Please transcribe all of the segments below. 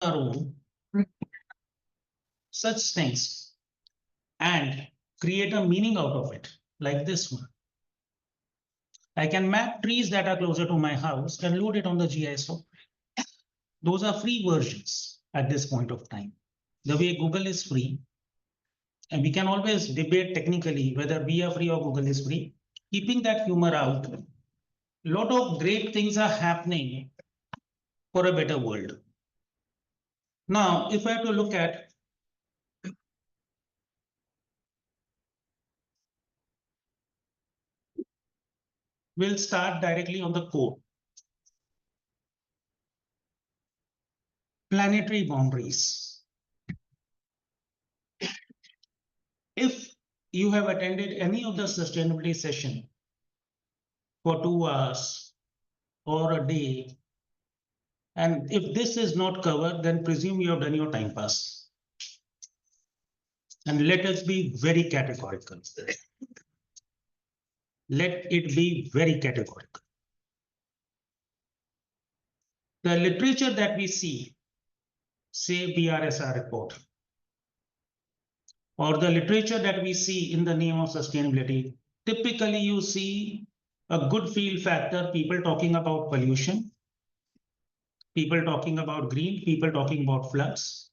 our own such things and create a meaning out of it, like this one. I can map trees that are closer to my house and load it on the GIS software. Those are free versions at this point of time. The way Google is free, and we can always debate technically whether we are free or Google is free. Keeping that humor out, a lot of great things are happening for a better world. Now, if I have to look at we'll start directly on the code. Planetary boundaries. If you have attended any of the sustainability session for 2 hours or a day, and if this is not covered, then presume you have done your time pass. And let us be very categorical. Let it be very categorical. The literature that we see, say BRSR report, or the literature that we see in the name of sustainability, typically you see a good feel factor, people talking about pollution, people talking about green, people talking about floods.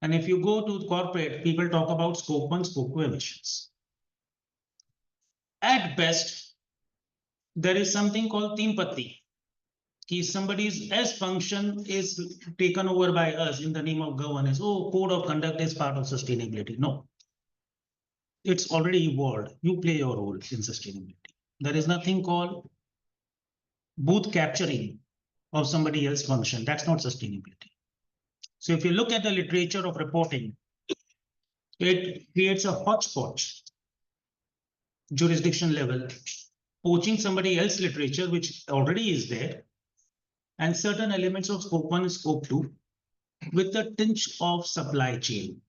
And if you go to corporate, people talk about scope 1, scope 2 emissions. At best, there is something called Teen Patti. Somebody's S function is taken over by us in the name of governance. Oh, code of conduct is part of sustainability. No, it's already evolved. You play your role in sustainability. There is nothing called booth capturing of somebody else's function. That's not sustainability. So if you look at the literature of reporting, it creates a hodgepodge jurisdiction level, poaching somebody else's literature, which already is there, and certain elements of scope 1 and scope 2 with a tinge of supply chain.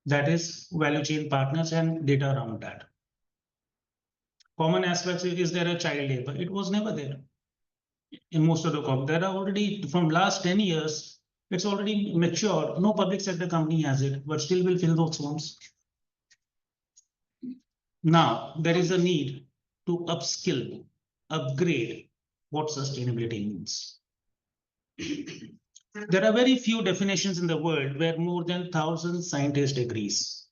That is value chain partners and data around that. Common aspects, is there a child labor? It was never there in most of the COP. There are already, from last 10 years, it's already matured. No public sector company has it, but still will fill those forms. Now, there is a need to upskill, upgrade what sustainability means. There are very few definitions in the world where more than 1,000 scientists agrees.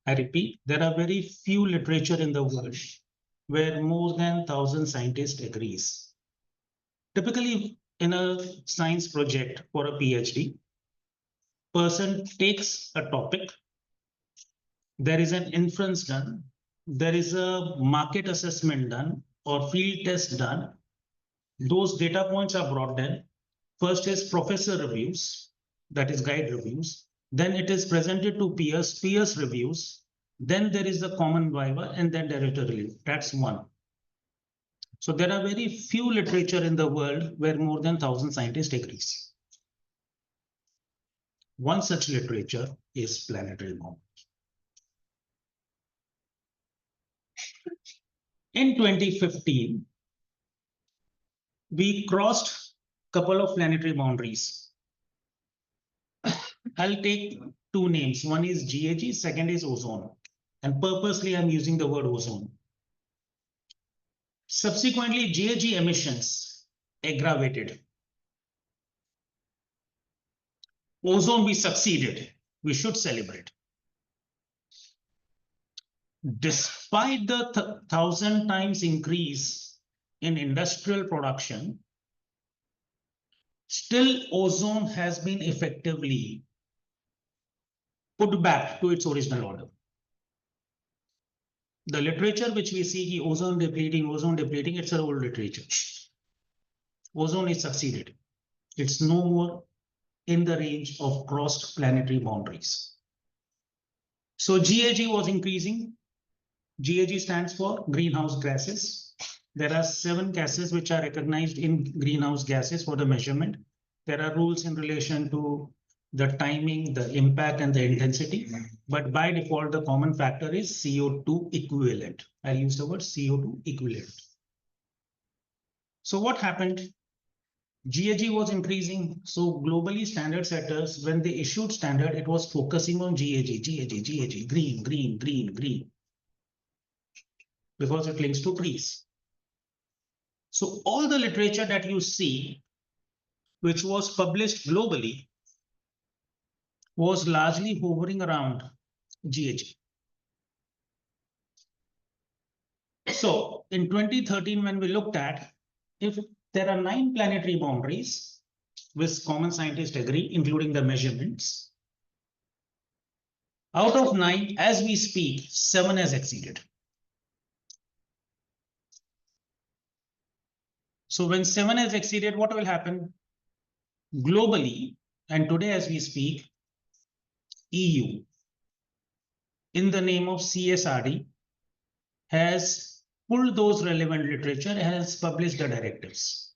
I repeat, there are very few literature in the world where more than 1,000 scientists agrees. Typically, in a science project for a PhD, person takes a topic, there is an inference done, there is a market assessment done or field test done. Those data points are brought in. First is professor reviews, that is guide reviews. Then it is presented to peers, peers reviews. Then there is the common viva and then director review. That's one. So there are very few literature in the world where more than 1,000 scientists agrees. One such literature is planetary boundaries. In 2015, we crossed a couple of planetary boundaries. I'll take two names. One is GAG, second is ozone. And purposely, I'm using the word ozone. Subsequently, GAG emissions aggravated. Ozone, we succeeded. We should celebrate. Despite the 1,000 times increase in industrial production, still ozone has been effectively put back to its original order. The literature which we see, ozone depleting, it's an old literature. Ozone is succeeded. It's no more in the range of crossed planetary boundaries. So GAG was increasing. GAG stands for greenhouse gases. There are 7 gases which are recognized in greenhouse gases for the measurement. There are rules in relation to the timing, the impact, and the intensity. But by default, the common factor is CO2 equivalent. I use the word CO2 equivalent. So what happened? GHG was increasing. So globally, standard setters, when they issued standard, it was focusing on GHG, green, green, green, green, because it links to trees. So all the literature that you see, which was published globally, was largely hovering around GHG. So in 2013, when we looked at, if there are 9 planetary boundaries, which common scientists agree, including the measurements, out of 9, as we speak, 7 has exceeded. So when 7 has exceeded, what will happen? Globally, and today as we speak, EU, in the name of CSRD, has pulled those relevant literature and has published the directives.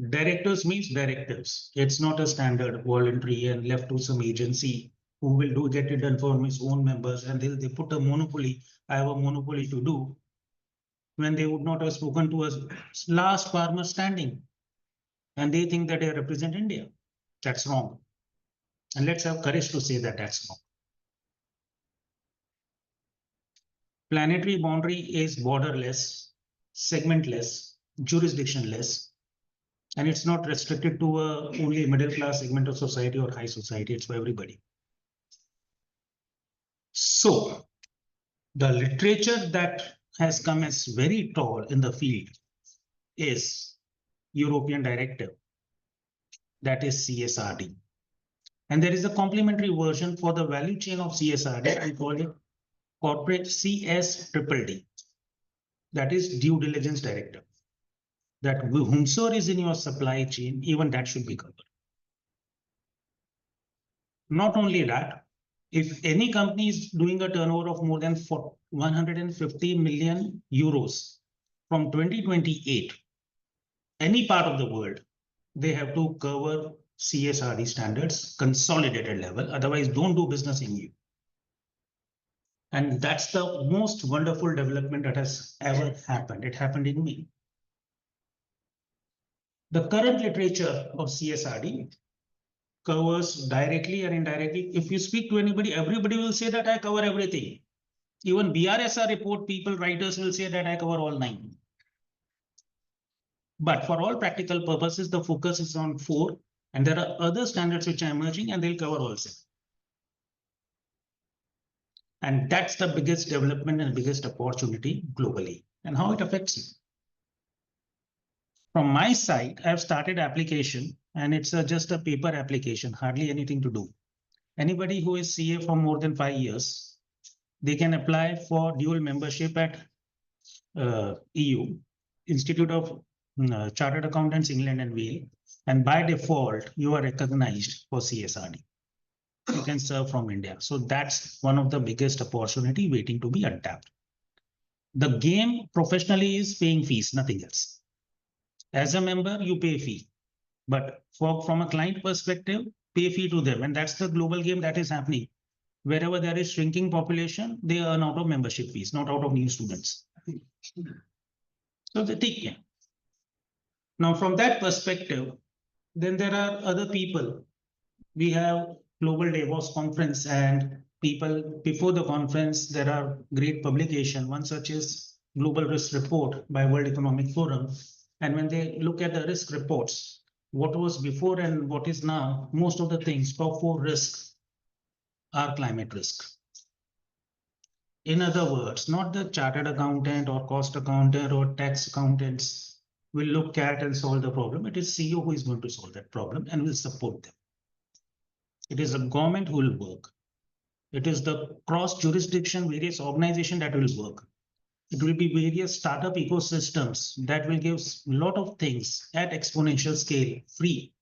Directives means directives. It's not a standard voluntary and left to some agency who will get it done for his own members, and they put a monopoly. I have a monopoly to do, when they would not have spoken to us last farmer standing, and they think that they represent India. That's wrong. And let's have courage to say that that's wrong. Planetary boundary is borderless, segmentless, jurisdictionless, and it's not restricted to only a middle class segment of society or high society. It's for everybody. So the literature that has come as very tall in the field is European directive, that is CSRD. And there is a complementary version for the value chain of CSRD. I call it corporate CSDDD. That is due diligence directive. That whomsoever is in your supply chain, even that should be covered. Not only that, if any company is doing a turnover of more than 150 million euros from 2028, any part of the world, they have to cover CSRD standards, consolidated level. Otherwise, don't do business in EU. And that's the most wonderful development that has ever happened. It happened in me. The current literature of CSRD covers directly or indirectly. If you speak to anybody, everybody will say that I cover everything. Even BRSR report people, writers will say that I cover all 9. But for all practical purposes, the focus is on 4. And there are other standards which are emerging, and they'll cover all 7. And that's the biggest development and biggest opportunity globally, and how it affects you. From my side, I've started application, and it's just a paper application, hardly anything to do. Anybody who is CA for more than 5 years, they can apply for dual membership at EU, Institute of Chartered Accountants, England and Wales. And by default, you are recognized for CSRD. You can serve from India. So that's one of the biggest opportunity waiting to be untapped. The game professionally is paying fees, nothing else. As a member, you pay fee. But from a client perspective, pay fee to them. And that's the global game that is happening. Wherever there is shrinking population, they earn out of membership fees, not out of new students. So they take care. Now, from that perspective, then there are other people. We have Global Davos Conference, and people before the conference, there are great publications. One such is Global Risk Report by World Economic Forum. And when they look at the risk reports, what was before and what is now, most of the things, top 4 risks are climate risk. In other words, not the chartered accountant or cost accountant or tax accountants will look at and solve the problem. It is CEO who is going to solve that problem and will support them. It is a government who will work. It is the cross jurisdiction, various organizations that will work. It will be various startup ecosystems that will give a lot of things at exponential scale, free,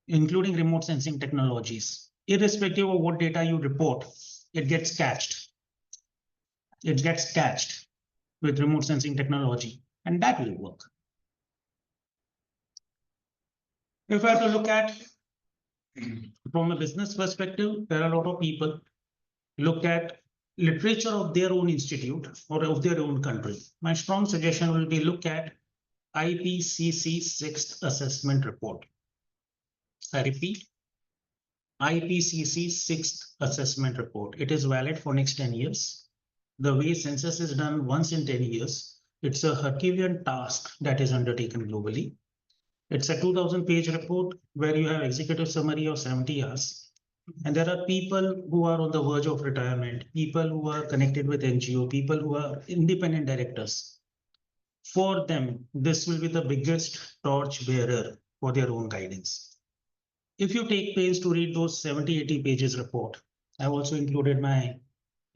including remote sensing technologies. Irrespective of what data you report, it gets catched. It gets catched with remote sensing technology, and that will work. If I have to look at from a business perspective, there are a lot of people look at literature of their own institute or of their own country. My strong suggestion will be look at IPCC 6th Assessment Report. I repeat, IPCC 6th Assessment Report. It is valid for next 10 years. The way census is done once in 10 years, it's a Herculean task that is undertaken globally. It's a 2000-page report where you have executive summary of 70 hours. And there are people who are on the verge of retirement, people who are connected with NGO, people who are independent directors. For them, this will be the biggest torch bearer for their own guidance. If you take pains to read those 70, 80 pages report, I've also included my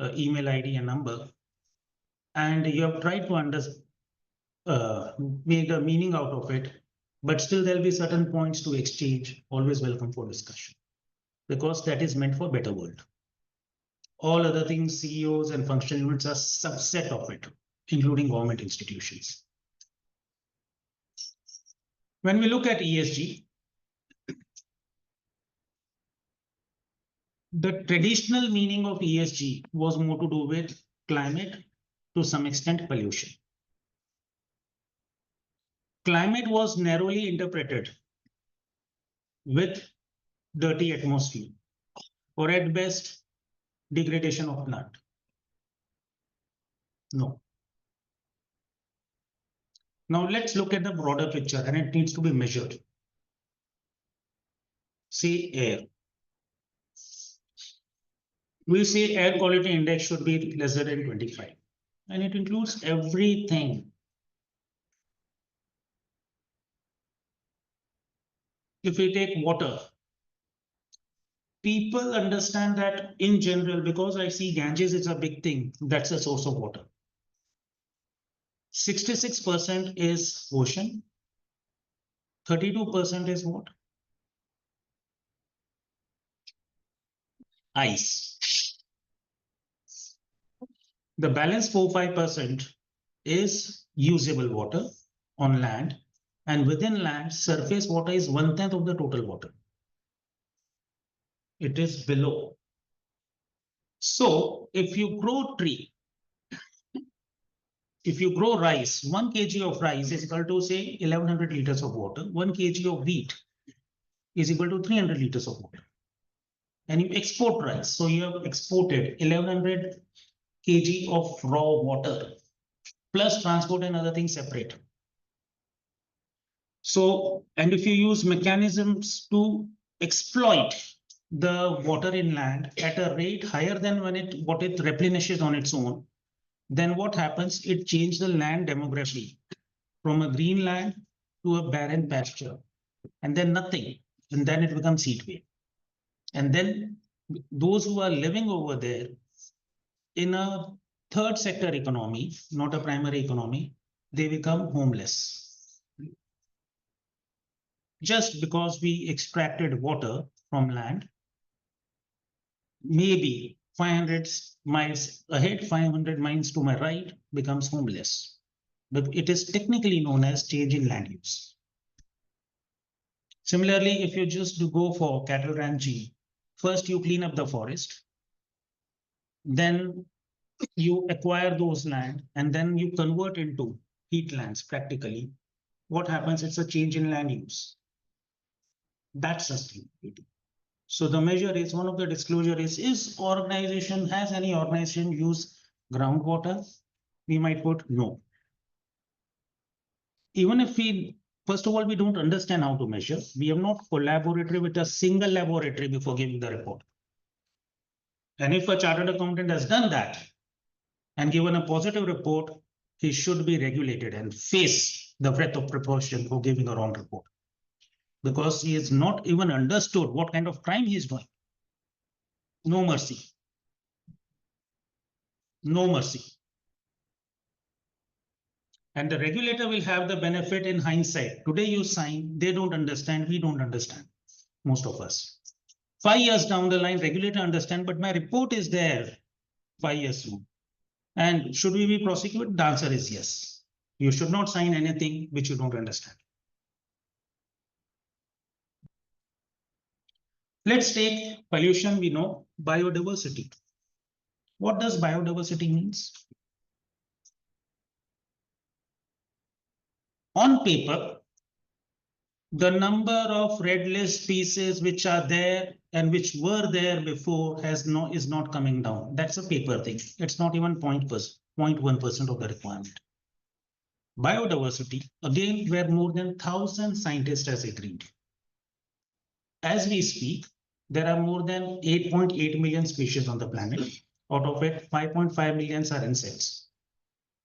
email ID and number, and you have tried to make the meaning out of it, but still there'll be certain points to exchange, always welcome for discussion, because that is meant for better world. All other things, CEOs and functional units are subset of it, including government institutions. When we look at ESG, the traditional meaning of ESG was more to do with climate, to some extent pollution. Climate was narrowly interpreted with dirty atmosphere, or at best, degradation of plant. No. Now let's look at the broader picture, and it needs to be measured. Say air. We say air quality index should be lesser than 25, and it includes everything. If we take water, people understand that in general, because I see Ganges is a big thing, that's a source of water. 66% is ocean, 32% is what? Ice. The balance 4-5% is usable water on land, and within land, surface water is 1/10 of the total water. It is below. So if you grow tree, if you grow rice, 1 kg of rice is equal to say 1100 liters of water. 1 kg of wheat is equal to 300 liters of water. And you export rice. So you have exported 1100 kg of raw water plus transport and other things separate. So, and if you use mechanisms to exploit the water in land at a rate higher than what it replenishes on its own, then what happens? It changes the land demography from a green land to a barren pasture, and then nothing, and then it becomes heat wave. And then those who are living over there in a third sector economy, not a primary economy, they become homeless. Just because we extracted water from land, maybe 500 miles ahead, 500 miles to my right, becomes homeless. But it is technically known as change in land use. Similarly, if you just go for cattle ranching, first you clean up the forest, then you acquire those land, and then you convert into heatlands practically. What happens? It's a change in land use. That's sustainability. So the measure is, one of the disclosure is has any organization use groundwater? We might put no. Even if first of all, we don't understand how to measure. We have not collaborated with a single laboratory before giving the report. And if a chartered accountant has done that and given a positive report, he should be regulated and face the breadth of proportion for giving a wrong report, because he has not even understood what kind of crime he is doing. No mercy. No mercy. And the regulator will have the benefit in hindsight. Today you sign, they don't understand, we don't understand, most of us. 5 years down the line, regulator understand, but my report is there 5 years soon. And should we be prosecuted? The answer is yes. You should not sign anything which you don't understand. Let's take pollution, we know, biodiversity. What does biodiversity means? On paper, the number of red list species which are there and which were there before is not coming down. That's a paper thing. It's not even 0.1% of the requirement. Biodiversity, again, where more than 1,000 scientists has agreed. As we speak, there are more than 8.8 million species on the planet. Out of it, 5.5 million are insects.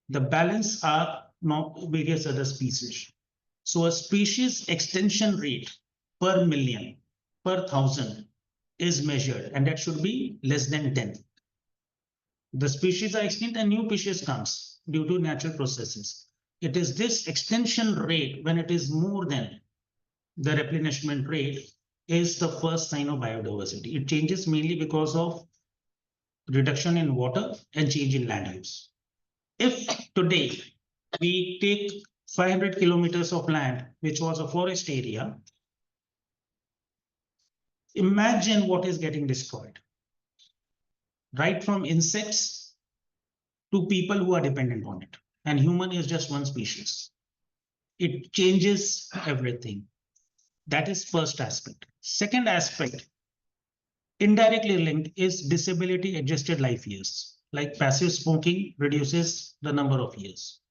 The balance are now various other species. So a species extension rate per million, per 1,000 is measured, and that should be less than 10. The species are extinct and new species comes due to natural processes. It is this extension rate, when it is more than the replenishment rate, is the first sign of biodiversity. It changes mainly because of reduction in water and change in land use. If today we take 500 kilometers of land, which was a forest area, imagine what is getting destroyed. Right from insects to people who are dependent on it. And human is just one species. It changes everything. That is first aspect. Second aspect, indirectly linked, is disability adjusted life years. Like passive smoking reduces the number of years.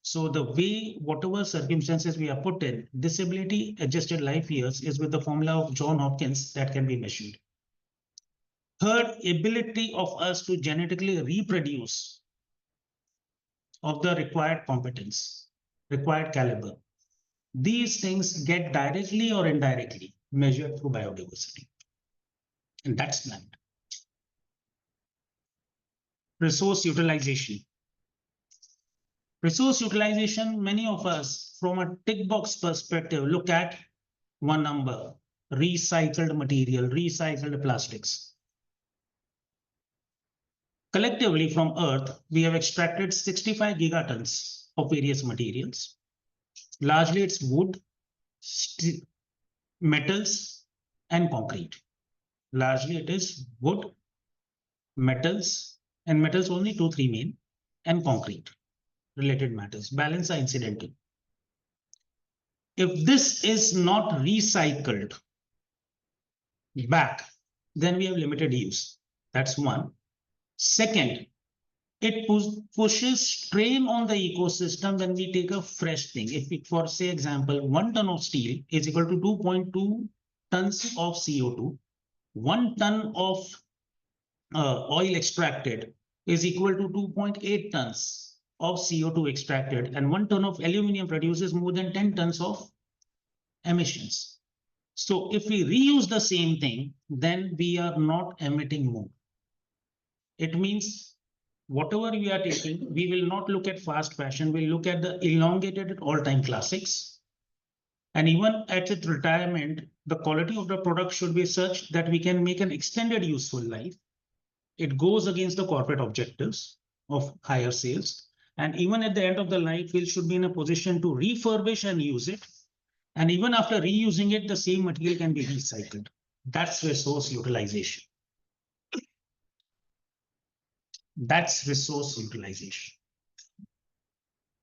So the way, whatever circumstances we are put in, disability adjusted life years is with the formula of John Hopkins that can be measured. Third, ability of us to genetically reproduce of the required competence, required caliber. These things get directly or indirectly measured through biodiversity. And that's land. Resource utilization. Resource utilization, many of us from a tick box perspective look at one number, recycled material, recycled plastics. Collectively from Earth, we have extracted 65 gigatons of various materials. Largely it's wood, metals, and concrete. Largely it is wood, metals, and metals only 2-3 main, and concrete related matters. Balance are incidental. If this is not recycled back, then we have limited use. That's one. Second, it pushes strain on the ecosystem when we take a fresh thing. If we, for say example, 1 ton of steel is equal to 2.2 tons of CO2, 1 ton of oil extracted is equal to 2.8 tons of CO2 extracted, and 1 ton of aluminum produces more than 10 tons of emissions. So if we reuse the same thing, then we are not emitting more. It means whatever we are taking, we will not look at fast fashion, we'll look at the elongated all-time classics. And even at its retirement, the quality of the product should be such that we can make an extended useful life. It goes against the corporate objectives of higher sales. And even at the end of the life, we should be in a position to refurbish and use it. And even after reusing it, the same material can be recycled. That's resource utilization. That's resource utilization.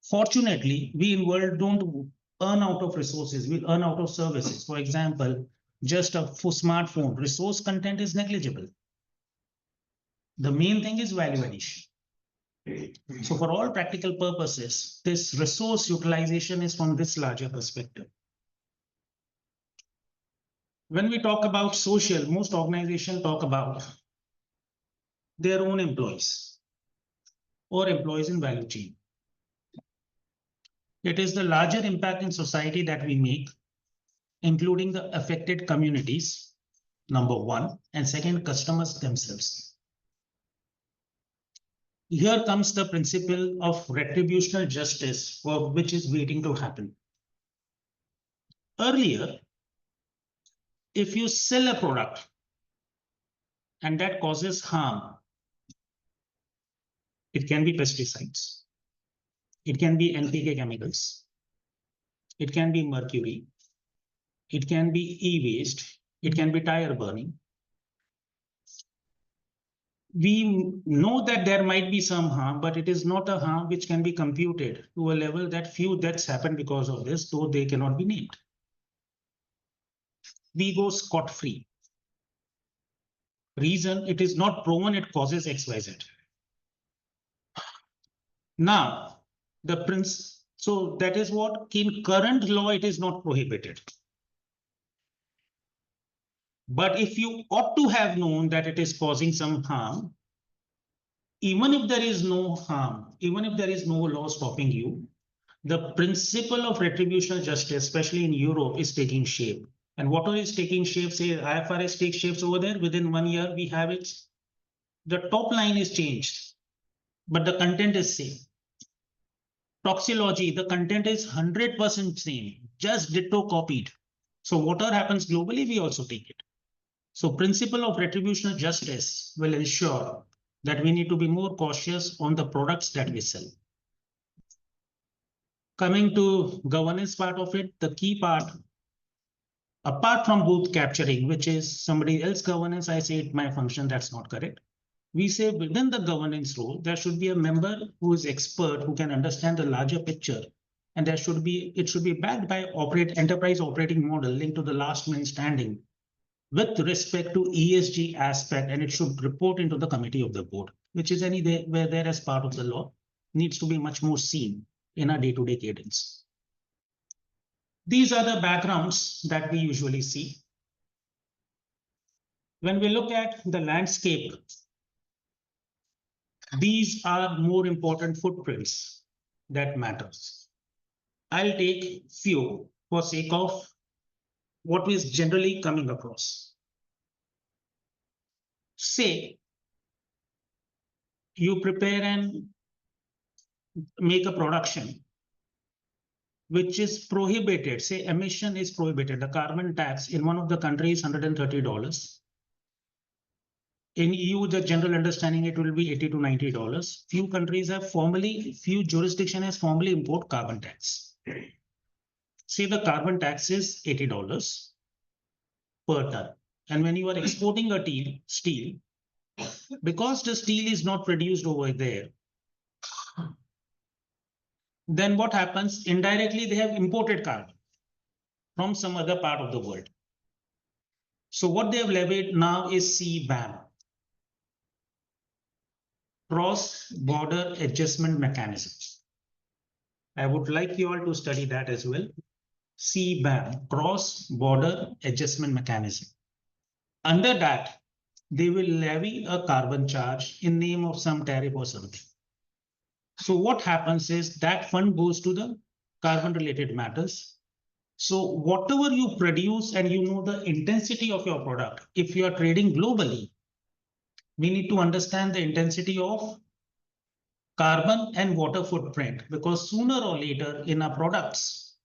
Fortunately, we in world don't earn out of resources, we earn out of services. For example, just a smartphone, resource content is negligible. The main thing is value addition. So for all practical purposes, this resource utilization is from this larger perspective. When we talk about social, most organizations talk about their own employees or employees in value chain. It is the larger impact in society that we make, including the affected communities, number one, and second, customers themselves. Here comes the principle of retributional justice, which is waiting to happen. Earlier, if you sell a product and that causes harm, it can be pesticides, it can be NPK chemicals, it can be mercury, it can be e-waste, it can be tire burning. we know that there might be some harm, but it is not a harm which can be computed to a level that few deaths happen because of this, though they cannot be named. We go scot-free. Reason, it is not proven it causes XYZ. Now, so that is what in current law it is not prohibited. But if you ought to have known that it is causing some harm, even if there is no harm, even if there is no law stopping you, the principle of retributional justice, especially in Europe, is taking shape. And what is taking shape? Say IFRS takes shapes over there. Within 1 year, we have it. The top line is changed, but the content is same. Toxicology, the content is 100% same, just ditto copied. So whatever happens globally, we also take it. So principle of retributional justice will ensure that we need to be more cautious on the products that we sell. Coming to governance part of it, the key part, apart from booth capturing, which is somebody else's governance, I say it my function, that's not correct. We say within the governance role, there should be a member who is expert, who can understand the larger picture. And it should be backed by enterprise operating model linked to the last man standing with respect to ESG aspect, and it should report into the committee of the board, which is where there as part of the law needs to be much more seen in our day-to-day cadence. These are the backgrounds that we usually see. When we look at the landscape, these are more important footprints that matters. I'll take few for sake of what is generally coming across. Say you prepare and make a production which is prohibited, say emission is prohibited, the carbon tax in one of the countries $130. In EU, the general understanding it will be $80 to $90. Few countries have few jurisdiction has formally import carbon tax. Say the carbon tax is $80 per ton. And when you are exporting a steel, because the steel is not produced over there, then what happens? Indirectly, they have imported carbon from some other part of the world. So what they have levied now is CBAM, cross-border adjustment mechanism. I would like you all to study that as well. CBAM, cross-border adjustment mechanism. Under that, they will levy a carbon charge in name of some tariff or something. So what happens is that fund goes to the carbon-related matters. So whatever you produce and you know the intensity of your product, if you are trading globally, we need to understand the intensity of carbon and water footprint, because sooner or later in our products,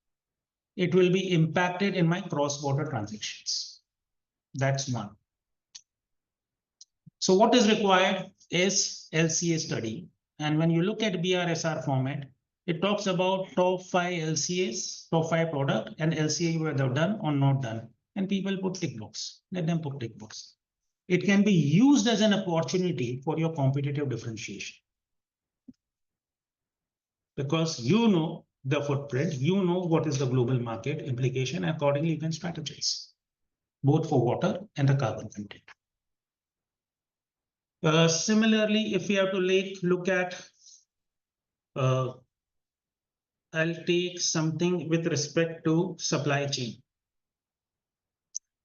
it will be impacted in my cross-border transactions. That's one. So what is required is LCA study. And when you look at BRSR format, it talks about top 5 LCAs, top 5 product, and LCA whether done or not done. And people put tick box. Let them put tick box. It can be used as an opportunity for your competitive differentiation. Because you know the footprint, you know what is the global market implication, accordingly you can strategize, both for water and the carbon content. Similarly, if we have to look at, I'll take something with respect to supply chain.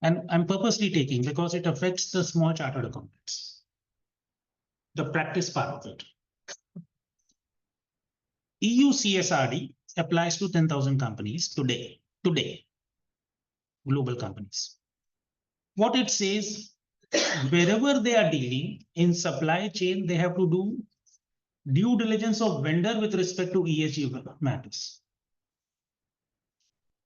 And I'm purposely taking because it affects the small chartered accountants, the practice part of it. EU CSRD applies to 10,000 companies today, global companies. What it says, wherever they are dealing in supply chain, they have to do due diligence of vendor with respect to ESG matters.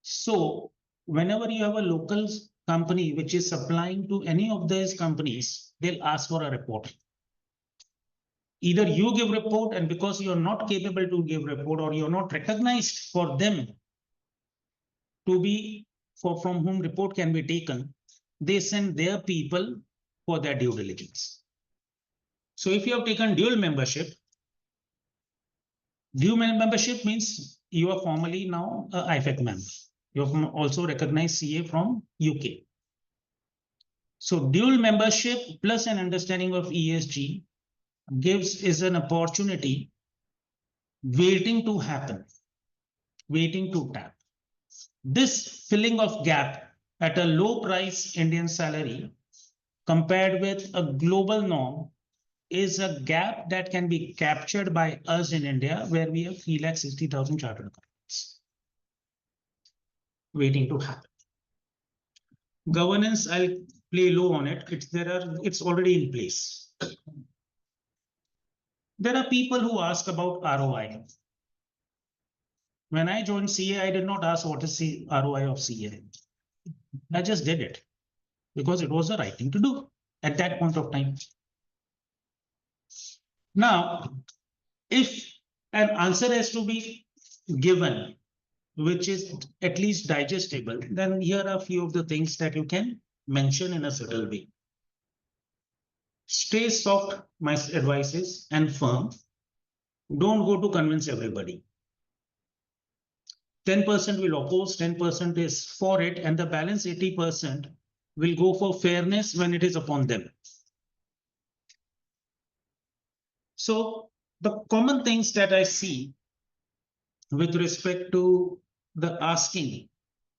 So whenever you have a local company which is supplying to any of these companies, they'll ask for a report. Either you give report, and because you're not capable to give report or you're not recognized for them to be from whom report can be taken, they send their people for their due diligence. So if you have taken dual membership means you are formally now a IFAC member. You have also recognized CA from UK. So dual membership plus an understanding of ESG is an opportunity waiting to happen, waiting to tap. This filling of gap at a low price Indian salary compared with a global norm is a gap that can be captured by us in India, where we have 360,000 chartered accountants waiting to happen. Governance, I'll play low on it. It's already in place. There are people who ask about ROI. When I joined CA, I did not ask what is the ROI of CA. I just did it because it was the right thing to do at that point of time. Now, if an answer has to be given, which is at least digestible, then here are a few of the things that you can mention in a subtle way. Stay soft, my advice is, and firm. Don't go to convince everybody. 10% will oppose, 10% is for it, and the balance 80% will go for fairness when it is upon them. So the common things that I see with respect to the asking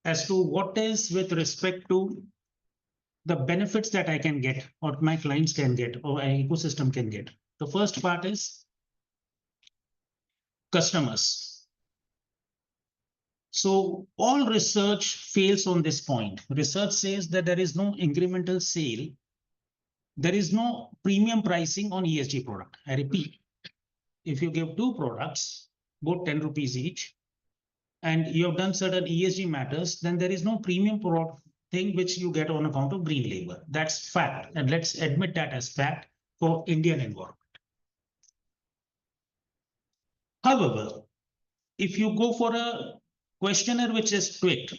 as to what is with respect to the benefits that I can get or my clients can get or my ecosystem can get. The first part is customers. So all research fails on this point. Research says that there is no incremental sale. There is no premium pricing on ESG product. I repeat, if you give two products, both 10 rupees each, and you have done certain ESG matters, then there is no premium product thing which you get on account of green labor. That's fact. And let's admit that as fact for Indian environment. However, if you go for a questionnaire which is tweaked,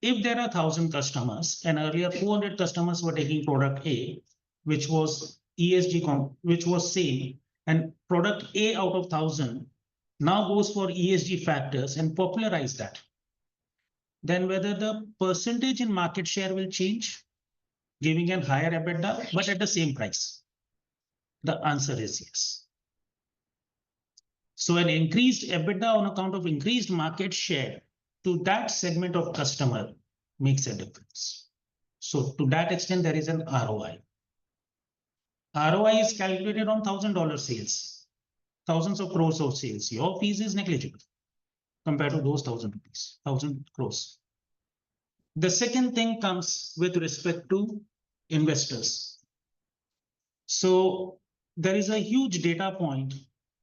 if there are 1,000 customers and earlier 400 customers were taking product A, which was ESG, which was same, and product A out of 1,000 now goes for ESG factors and popularize that, then whether the percentage in market share will change, giving a higher EBITDA, but at the same price? The answer is yes. So an increased EBITDA on account of increased market share to that segment of customer makes a difference. So to that extent, there is an ROI. ROI is calculated on $1,000 sales, thousands of crores of sales. Your fees is negligible compared to those 1,000 rupees, 1,000 crores. The second thing comes with respect to investors. So there is a huge data point.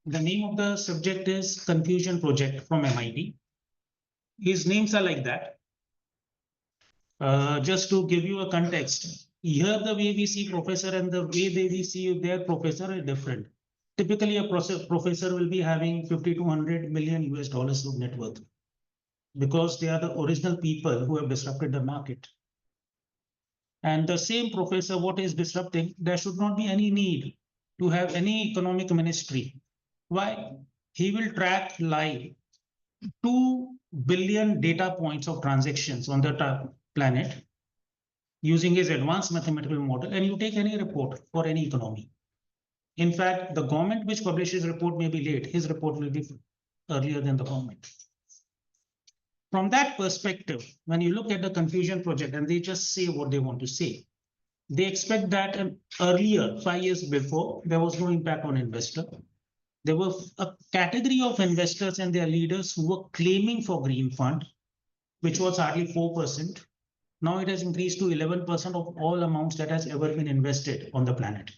The name of the subject is Confusion Project from MIT. His names are like that. Just to give you a context, here the way we see professor and the way we see their professor are different. Typically, a professor will be having 50 to 100 million US dollars of net worth because they are the original people who have disrupted the market. And the same professor, what is disrupting, there should not be any need to have any economic ministry. Why? He will track live 2 billion data points of transactions on the planet using his advanced mathematical model, and you take any report for any economy. In fact, the government which publishes report may be late. His report will be earlier than the government. From that perspective, when you look at the Confusion Project and they just say what they want to say, they expect that earlier, 5 years before, there was no impact on investor. There was a category of investors and their leaders who were claiming for green fund, which was hardly 4%. Now it has increased to 11% of all amounts that has ever been invested on the planet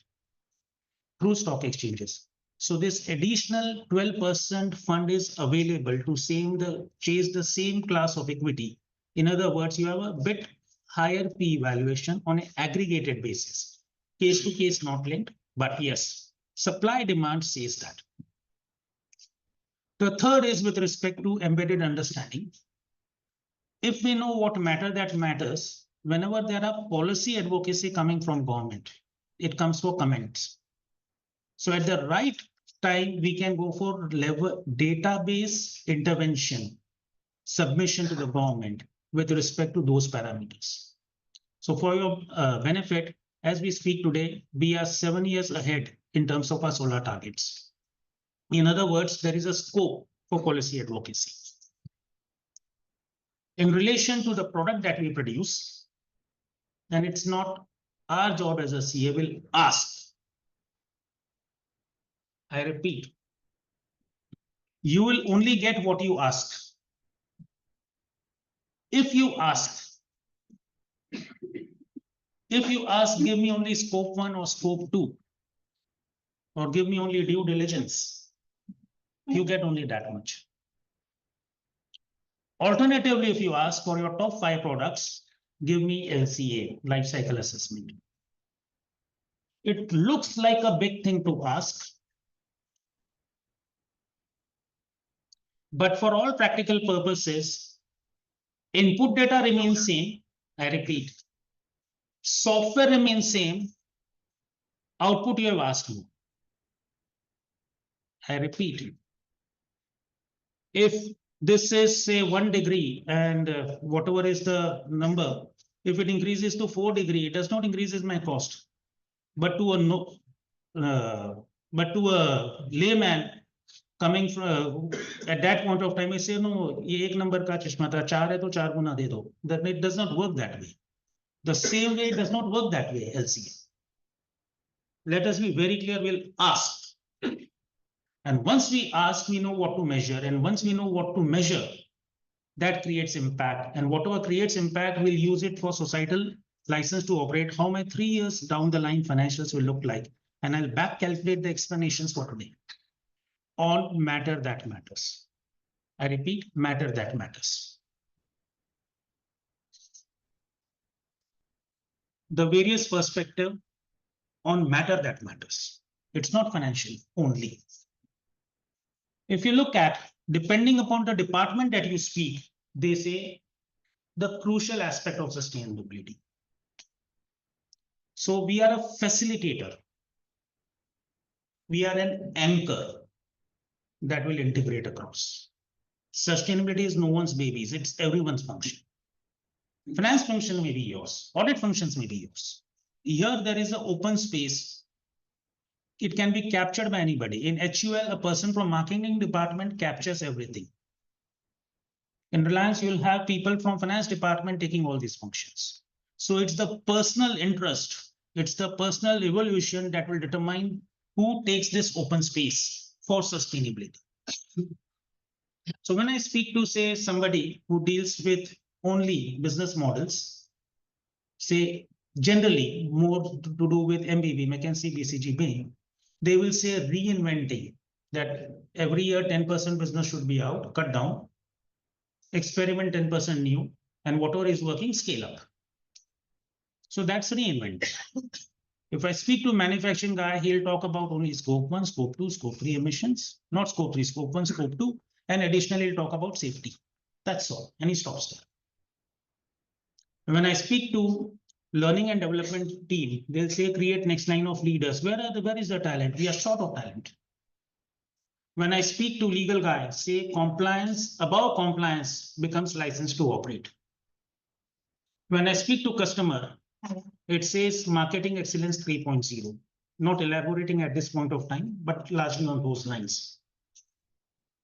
through stock exchanges. So this additional 12% fund is available to chase the same class of equity. In other words, you have a bit higher P valuation on an aggregated basis. Case to case not linked, but yes, supply demand says that. The third is with respect to embedded understanding. If we know what matter that matters, whenever there are policy advocacy coming from government, it comes for comments. So at the right time, we can go for level database intervention, submission to the government with respect to those parameters. So for your benefit, as we speak today, we are 7 years ahead in terms of our solar targets. In other words, there is a scope for policy advocacy. In relation to the product that we produce, and it's not our job as a CA will ask. I repeat, you will only get what you ask. If you ask, give me only scope 1 or scope 2, or give me only due diligence, you get only that much. Alternatively, if you ask for your top 5 products, give me LCA, life cycle assessment. It looks like a big thing to ask, but for all practical purposes, input data remains same. I repeat, software remains same, output you have asked me. I repeat, if this is say 1 degree and whatever is the number, if it increases to 4 degree, it does not increases my cost. But to a layman coming from at that point of time, I say no, ये एक number का चश्मा था, 4 है तो 4 गुना दे दो. That it does not work that way. The same way it does not work that way, LCA. Let us be very clear, we'll ask. And once we ask, we know what to measure. And once we know what to measure, that creates impact. And whatever creates impact, we'll use it for societal license to operate. How my 3 years down the line financials will look like. And I'll back calculate the explanations for today. On matter that matters. I repeat, matter that matters. The various perspective on matter that matters. It's not financial only. If you look at, depending upon the department that you speak, they say the crucial aspect of sustainability. So we are a facilitator. We are an anchor that will integrate across. Sustainability is no one's babies, it's everyone's function. Finance function may be yours, audit functions may be yours. Here there is an open space. It can be captured by anybody. In HUL, a person from marketing department captures everything. In Reliance, you'll have people from finance department taking all these functions. So it's the personal interest, it's the personal evolution that will determine who takes this open space for sustainability. So when I speak to, say, somebody who deals with only business models, say, generally more to do with MBB, McKinsey, BCG, Bain, they will say reinventing, that every year 10% business should be out, cut down, experiment 10% new, and whatever is working, scale up. So that's reinventing. If I speak to a manufacturing guy, he'll talk about only scope 1, scope 2, scope 3 emissions, not scope 3, scope 1, scope 2, and additionally, he'll talk about safety. That's all, and he stops there. When I speak to learning and development team, they'll say create next line of leaders. Where is the talent? We are short of talent. When I speak to legal guys, say compliance, above compliance becomes license to operate. When I speak to customer, it says marketing excellence 3.0, not elaborating at this point of time, but largely on those lines.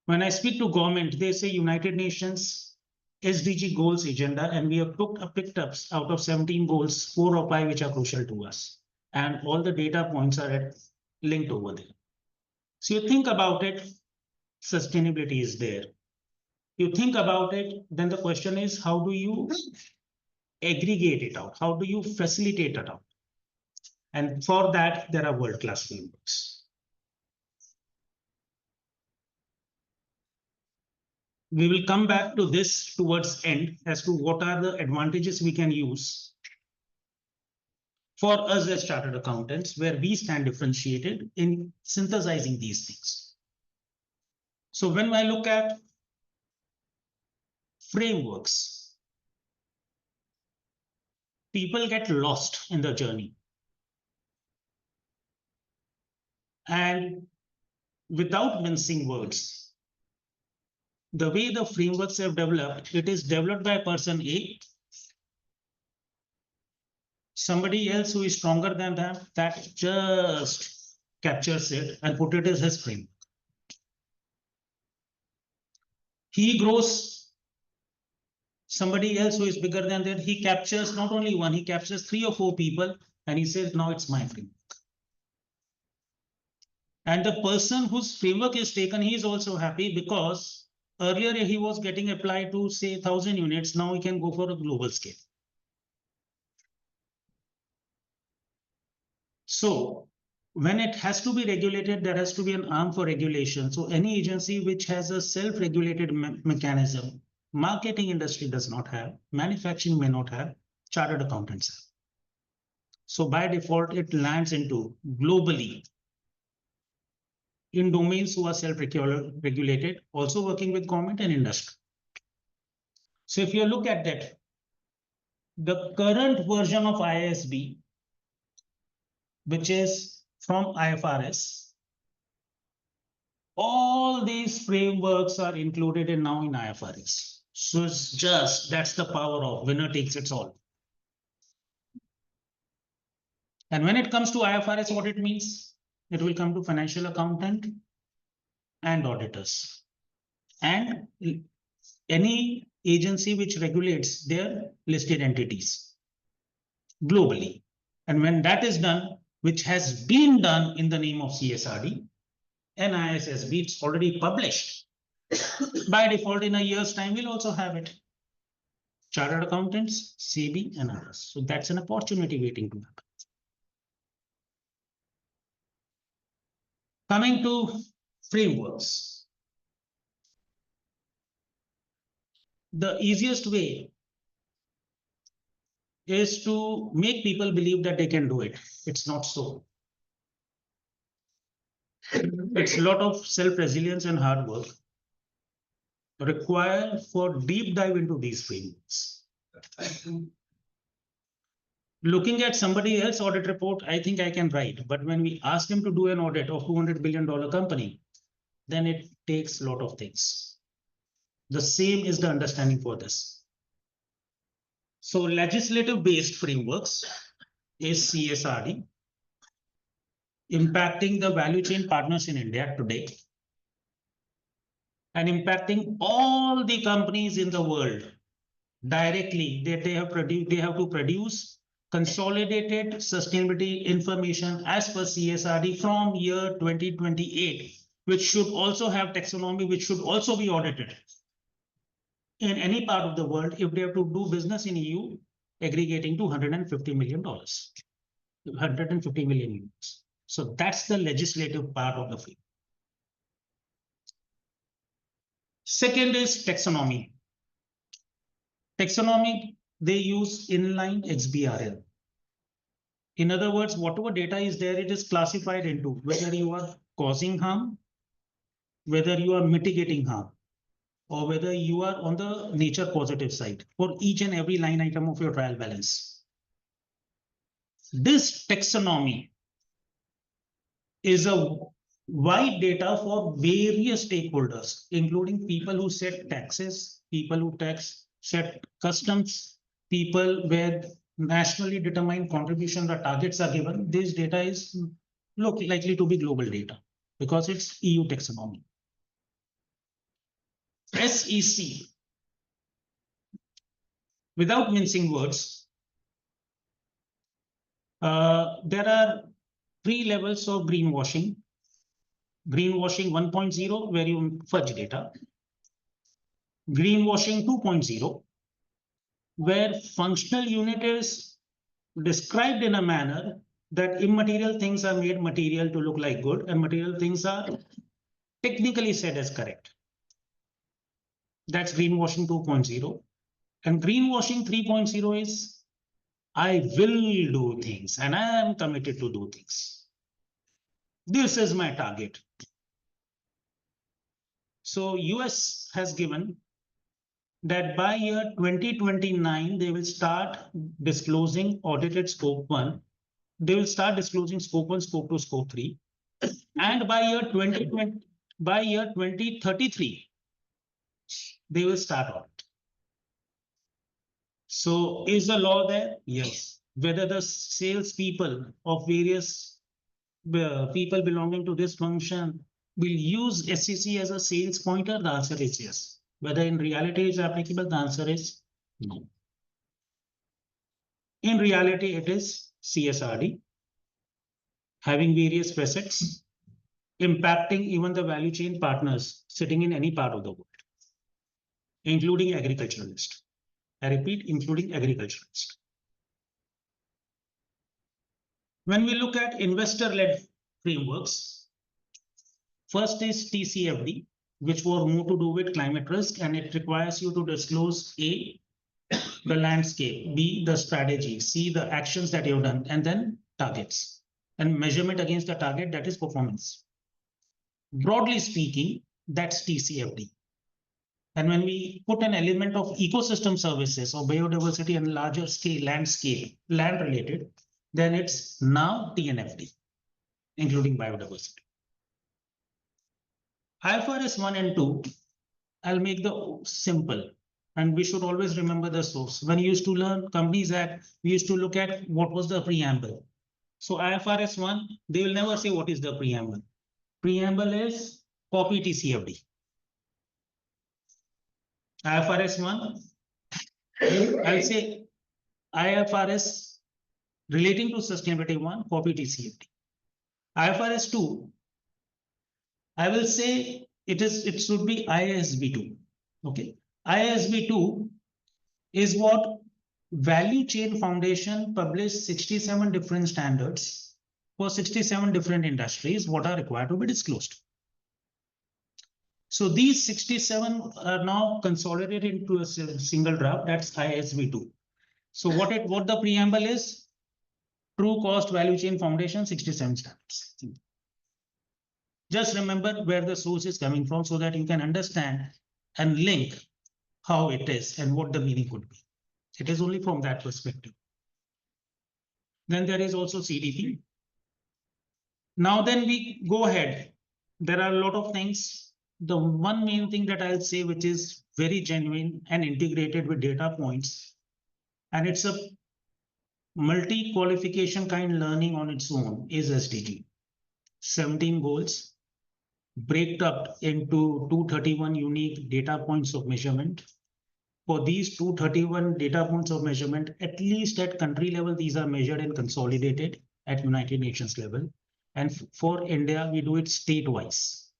When I speak to government, they say United Nations SDG goals agenda, and we have picked up out of 17 goals, 4 or 5 which are crucial to us. And all the data points are linked over there. So you think about it, sustainability is there. You think about it, then the question is, how do you aggregate it out? How do you facilitate it out? And for that, there are world-class frameworks. We will come back to this towards end as to what are the advantages we can use for us as chartered accountants, where we stand differentiated in synthesizing these things. So when I look at frameworks, people get lost in the journey. And without mincing words, the way the frameworks have developed, it is developed by person A, somebody else who is stronger than them, that just captures it and put it as his framework. He grows, somebody else who is bigger than that, he captures not only one, he captures 3 or 4 people, and he says, now it's my framework. And the person whose framework is taken, he is also happy because earlier he was getting applied to say 1,000 units, now he can go for a global scale. So when it has to be regulated, there has to be an arm for regulation. So any agency which has a self-regulated mechanism, marketing industry does not have, manufacturing may not have, chartered accountants have. So by default, it lands into globally in domains who are self-regulated, also working with government and industry. So if you look at that, the current version of IASB, which is from IFRS, all these frameworks are included in now in IFRS. So it's just, that's the power of winner takes it all. And when it comes to IFRS, what it means, it will come to financial accountant and auditors and any agency which regulates their listed entities globally. And when that is done, which has been done in the name of CSRD, NISSB, it's already published. By default, in a year's time, we'll also have it. Chartered accountants, SEBI, and others. So that's an opportunity waiting to happen. Coming to frameworks. The easiest way is to make people believe that they can do it. It's not so. It's a lot of self-resilience and hard work required for deep dive into these frameworks. Looking at somebody else's audit report, I think I can write. But when we ask them to do an audit of $200 billion company, then it takes a lot of things. The same is the understanding for this. So legislative-based frameworks is CSRD, impacting the value chain partners in India today, and impacting all the companies in the world directly that they have to produce consolidated sustainability information as per CSRD from year 2028, which should also have taxonomy, which should also be audited in any part of the world if they have to do business in EU, aggregating to $150 million, 150 million euros. So that's the legislative part of the field. Second is taxonomy. Taxonomy, they use inline XBRL. In other words, whatever data is there, it is classified into whether you are causing harm, whether you are mitigating harm, or whether you are on the nature positive side for each and every line item of your trial balance. This taxonomy is a wide data for various stakeholders, including people who set taxes, people who set customs, people where nationally determined contributions or targets are given. This data is likely to be global data because it's EU taxonomy. SEC, without mincing words, there are 3 levels of greenwashing. Greenwashing 1.0, where you fudge data. Greenwashing 2.0, where functional unit is described in a manner that immaterial things are made material to look like good, and material things are technically said as correct. That's greenwashing 2.0. And greenwashing 3.0 is I will do things and I am committed to do things. This is my target. So US has given that by year 2029, they will start disclosing audited scope 1. They will start disclosing scope 1, scope 2, scope 3. And by year 2020, by year 2033, they will start on it. So is the law there? Yes. Whether the salespeople of various people belonging to this function will use SCC as a sales pointer, the answer is yes. Whether in reality is applicable, the answer is no. In reality, it is CSRD having various facets impacting even the value chain partners sitting in any part of the world, including agriculturalists. I repeat, including agriculturalists. When we look at investor-led frameworks, first is TCFD, which was more to do with climate risk, and it requires you to disclose A, the landscape, B, the strategy, C, the actions that you've done, and then targets and measurement against the target, that is performance. Broadly speaking, that's TCFD. And when we put an element of ecosystem services or biodiversity and larger scale, land related, then it's now TNFD, including biodiversity. IFRS 1 and 2, I'll make the simple. And we should always remember the source. When you used to learn Companies Act, we used to look at what was the preamble. So IFRS 1, they will never say what is the preamble. Preamble is copy TCFD. IFRS 1, I'll say IFRS relating to sustainability 1, copy TCFD. IFRS 2, I will say it should be IASB 2. Okay. IASB 2 is what Value Chain Foundation published 67 different standards for 67 different industries, what are required to be disclosed. So these 67 are now consolidated into a single draft, that's IASB 2. So what the preamble is, True Cost Value Chain Foundation 67 standards. Just remember where the source is coming from so that you can understand and link how it is and what the meaning could be. It is only from that perspective. Then there is also CDP. Now then we go ahead. There are a lot of things. The one main thing that I'll say, which is very genuine and integrated with data points, and it's a multi-qualification kind learning on its own, is SDG. 17 goals, break up into 231 unique data points of measurement. For these 231 data points of measurement, at least at country level, these are measured and consolidated at United Nations level. And for India, we do it state-wise.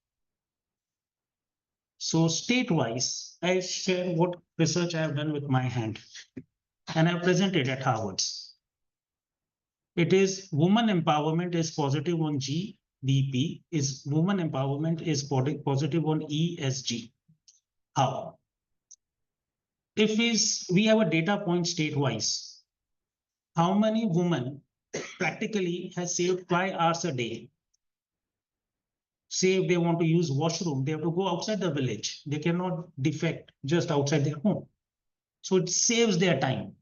So state-wise, I share what research I have done with my hand. And I presented at Harvard's. It is women empowerment is positive on GDP, is women empowerment is positive on ESG. How? If we have a data point state-wise, how many women practically has saved 5 hours a day? Say if they want to use washroom, they have to go outside the village. They cannot defect just outside their home. So it saves their time.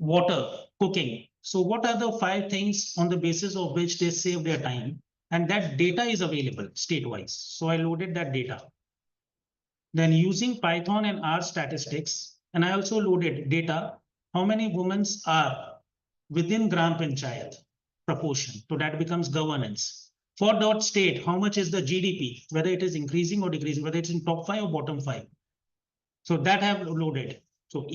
Water, cooking. So what are the 5 things on the basis of which they save their time? And that data is available state-wise. So I loaded that data. Then using Python and R statistics, and I also loaded data, how many women are within Gram Panchayat proportion. So that becomes governance. For dot state, how much is the GDP, whether it is increasing or decreasing, whether it's in top 5 or bottom 5. So that I have loaded. So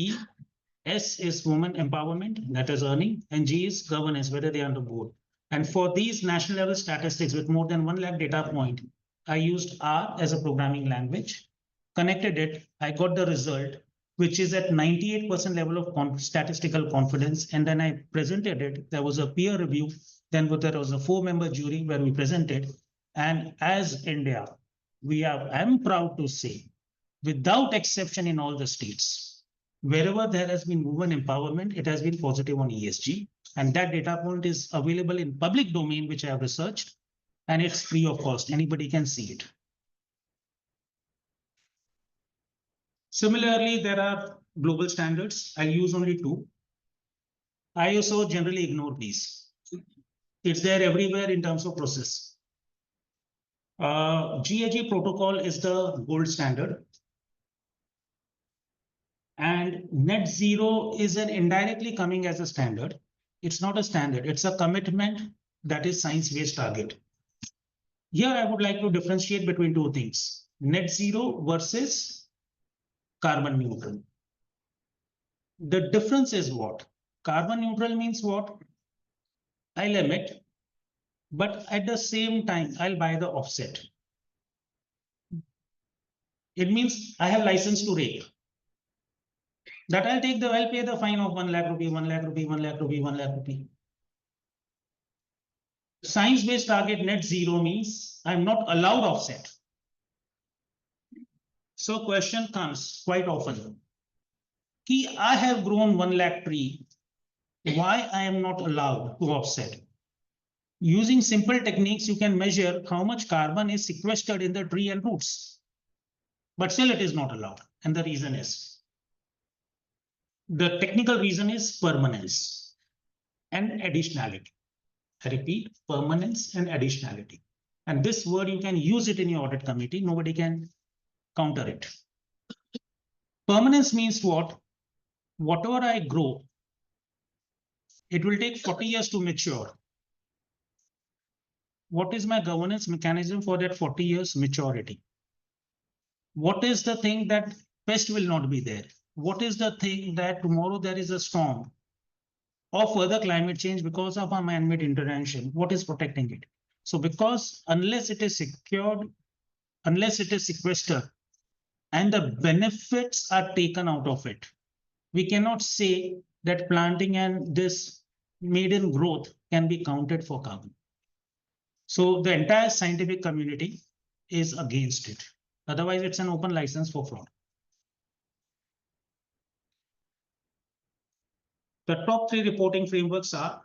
S is women empowerment, that is earning, and G is governance, whether they are on the board. And for these national level statistics with more than 1 lakh data point, I used R as a programming language, connected it, I got the result, which is at 98% level of statistical confidence. And then I presented it. There was a peer review. Then there was a 4-member jury where we presented. And as India, I'm proud to say, without exception in all the states, wherever there has been women empowerment, it has been positive on ESG. And that data point is available in public domain, which I have researched, and it's free of cost. Anybody can see it. Similarly, there are global standards. I'll use only 2. I also generally ignore these. It's there everywhere in terms of process. GAG protocol is the gold standard. And net zero is an indirectly coming as a standard. It's not a standard, it's a commitment that is science-based target. Here I would like to differentiate between two things, net zero versus carbon neutral. The difference is what? Carbon neutral means what? I'll emit, but at the same time, I'll buy the offset. It means I have license to rake. That I'll pay the fine of 1 lakh rupee, 1 lakh rupee, 1 lakh rupee, 1 lakh rupee. Science-based target net zero means I'm not allowed offset. So question comes quite often. Ki I have grown 1 lakh tree. Why I am not allowed to offset? Using simple techniques, you can measure how much carbon is sequestered in the tree and roots. But still it is not allowed. And the reason is, the technical reason is permanence and additionality. I repeat, permanence and additionality. And this word, you can use it in your audit committee. Nobody can counter it. Permanence means what? Whatever I grow, it will take 40 years to mature. What is my governance mechanism for that 40 years maturity? What is the thing that pest will not be there? What is the thing that tomorrow there is a storm or further climate change because of a man-made intervention? What is protecting it? So because unless it is secured, unless it is sequestered, and the benefits are taken out of it, we cannot say that planting and this maiden growth can be counted for carbon. So the entire scientific community is against it. Otherwise, it's an open license for fraud. The top 3 reporting frameworks are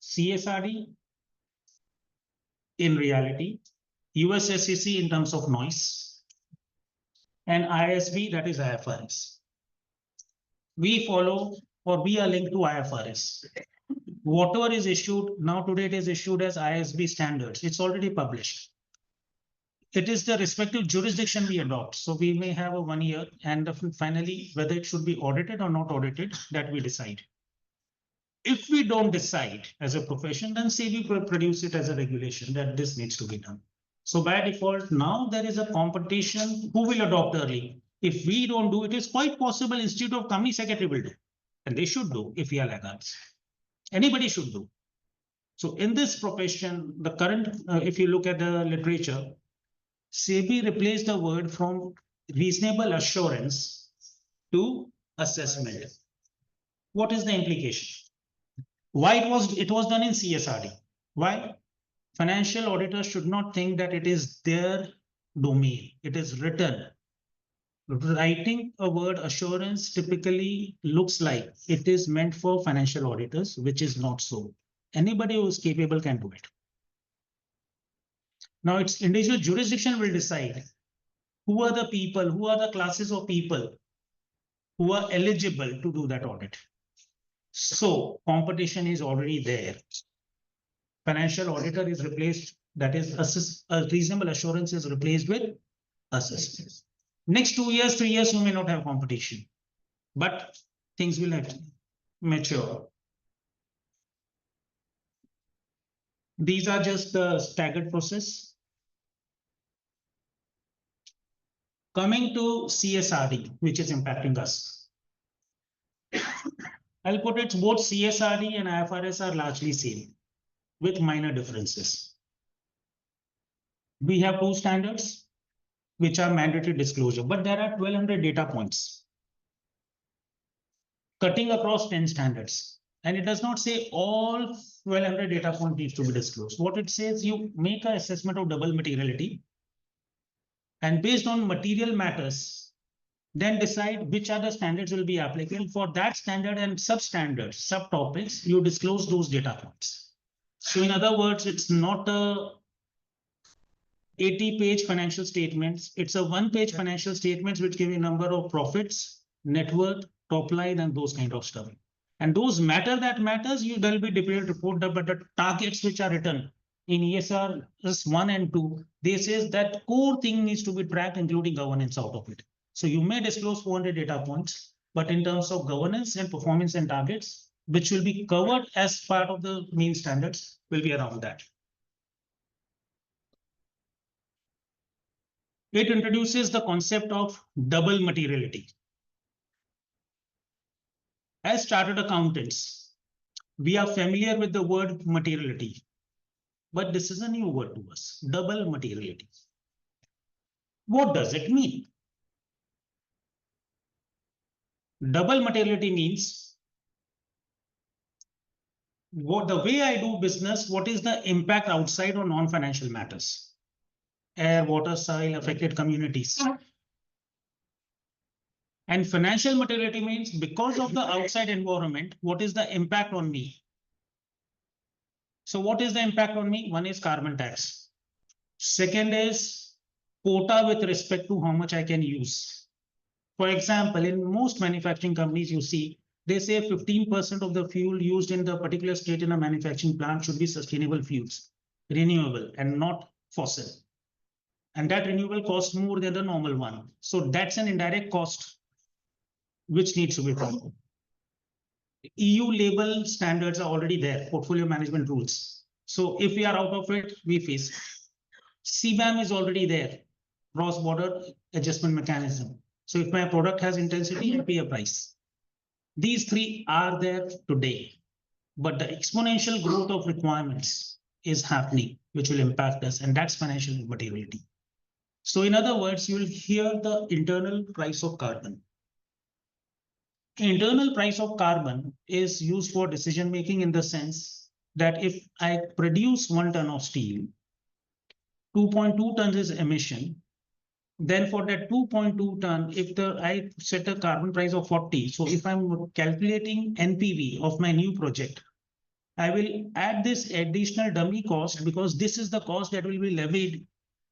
CSRD in reality, US SEC in terms of noise, and ISB, that is IFRS. We follow, or we are linked to IFRS. Whatever is issued, now today it is issued as ISB standards. It's already published. It is the respective jurisdiction we adopt. So we may have a 1 year, and finally, whether it should be audited or not audited, that we decide. If we don't decide as a profession, then SEBI will produce it as a regulation that this needs to be done. So by default, now there is a competition. Who will adopt early? If we don't do it, it's quite possible Institute of Company Secretary will do. And they should do if we are laggards. Anybody should do. So in this profession, the current, if you look at the literature, SEBI replaced the word from reasonable assurance to assessment. What is the implication? Why it was done in CSRD? Why? Financial auditors should not think that it is their domain. It is written. Writing a word assurance typically looks like it is meant for financial auditors, which is not so. Anybody who is capable can do it. Now, its individual jurisdiction will decide who are the people, who are the classes of people who are eligible to do that audit. So competition is already there. Financial auditor is replaced, that is a reasonable assurance is replaced with assessment. Next 2 years, 3 years, you may not have competition, but things will have to mature. These are just the staggered process. Coming to CSRD, which is impacting us. I'll put it, both CSRD and IFRS are largely same with minor differences. We have 2 standards which are mandatory disclosure, but there are 1200 data points cutting across 10 standards. And it does not say all 1200 data points needs to be disclosed. What it says, you make an assessment of double materiality, and based on material matters, then decide which other standards will be applicable. For that standard and substandards, subtopics, you disclose those data points. So in other words, it's not a 80-page financial statements. It's a 1-page financial statements which give you a number of profits, net worth, top line, and those kind of stuff. And those matter that matters, you there will be detailed report, but the targets which are written in ESR is 1 and 2, they says that core thing needs to be tracked, including governance out of it. So you may disclose 400 data points, but in terms of governance and performance and targets, which will be covered as part of the main standards, will be around that. It introduces the concept of double materiality. As chartered accountants, we are familiar with the word materiality, but this is a new word to us, double materiality. What does it mean? Double materiality means what the way I do business, what is the impact outside on non-financial matters? Air, water, soil, affected communities. And financial materiality means because of the outside environment, what is the impact on me? So what is the impact on me? One is carbon tax. Second is quota with respect to how much I can use. For example, in most manufacturing companies, you see, they say 15% of the fuel used in the particular state in a manufacturing plant should be sustainable fuels, renewable and not fossil. And that renewable costs more than the normal one. So that's an indirect cost which needs to be followed. EU label standards are already there, portfolio management rules. So if we are out of it, we face. CBAM is already there, cross-border adjustment mechanism. So if my product has intensity, I pay a price. These three are there today, but the exponential growth of requirements is happening, which will impact us, and that's financial materiality. So in other words, you will hear the internal price of carbon. Internal price of carbon is used for decision making in the sense that if I produce 1 ton of steel, 2.2 tons is emission, then for that 2.2 ton, if I set a carbon price of 40, so if I'm calculating NPV of my new project, I will add this additional dummy cost because this is the cost that will be levied.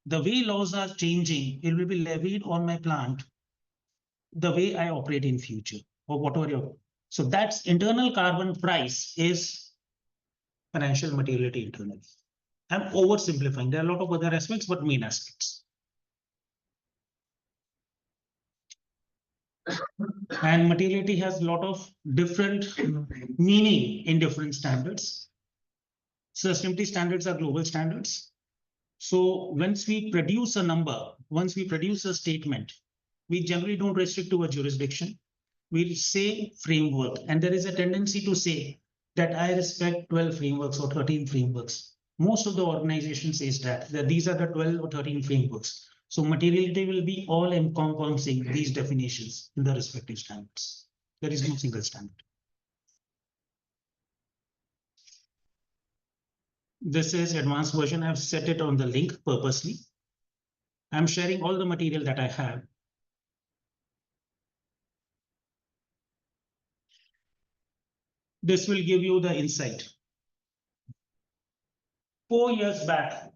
The way laws are changing, it will be levied on my plant, the way I operate in future or whatever. So that's internal carbon price is financial materiality internally. I'm oversimplifying. There are a lot of other aspects, but main aspects. And materiality has a lot of different meaning in different standards. Sustainability standards are global standards. So once we produce a number, once we produce a statement, we generally don't restrict to a jurisdiction. We say framework, and there is a tendency to say that I respect 12 frameworks or 13 frameworks. Most of the organization says that these are the 12 or 13 frameworks. So materiality will be all encompassing these definitions in the respective standards. There is no single standard. This is advanced version. I've set it on the link purposely. I'm sharing all the material that I have. This will give you the insight. 4 years back,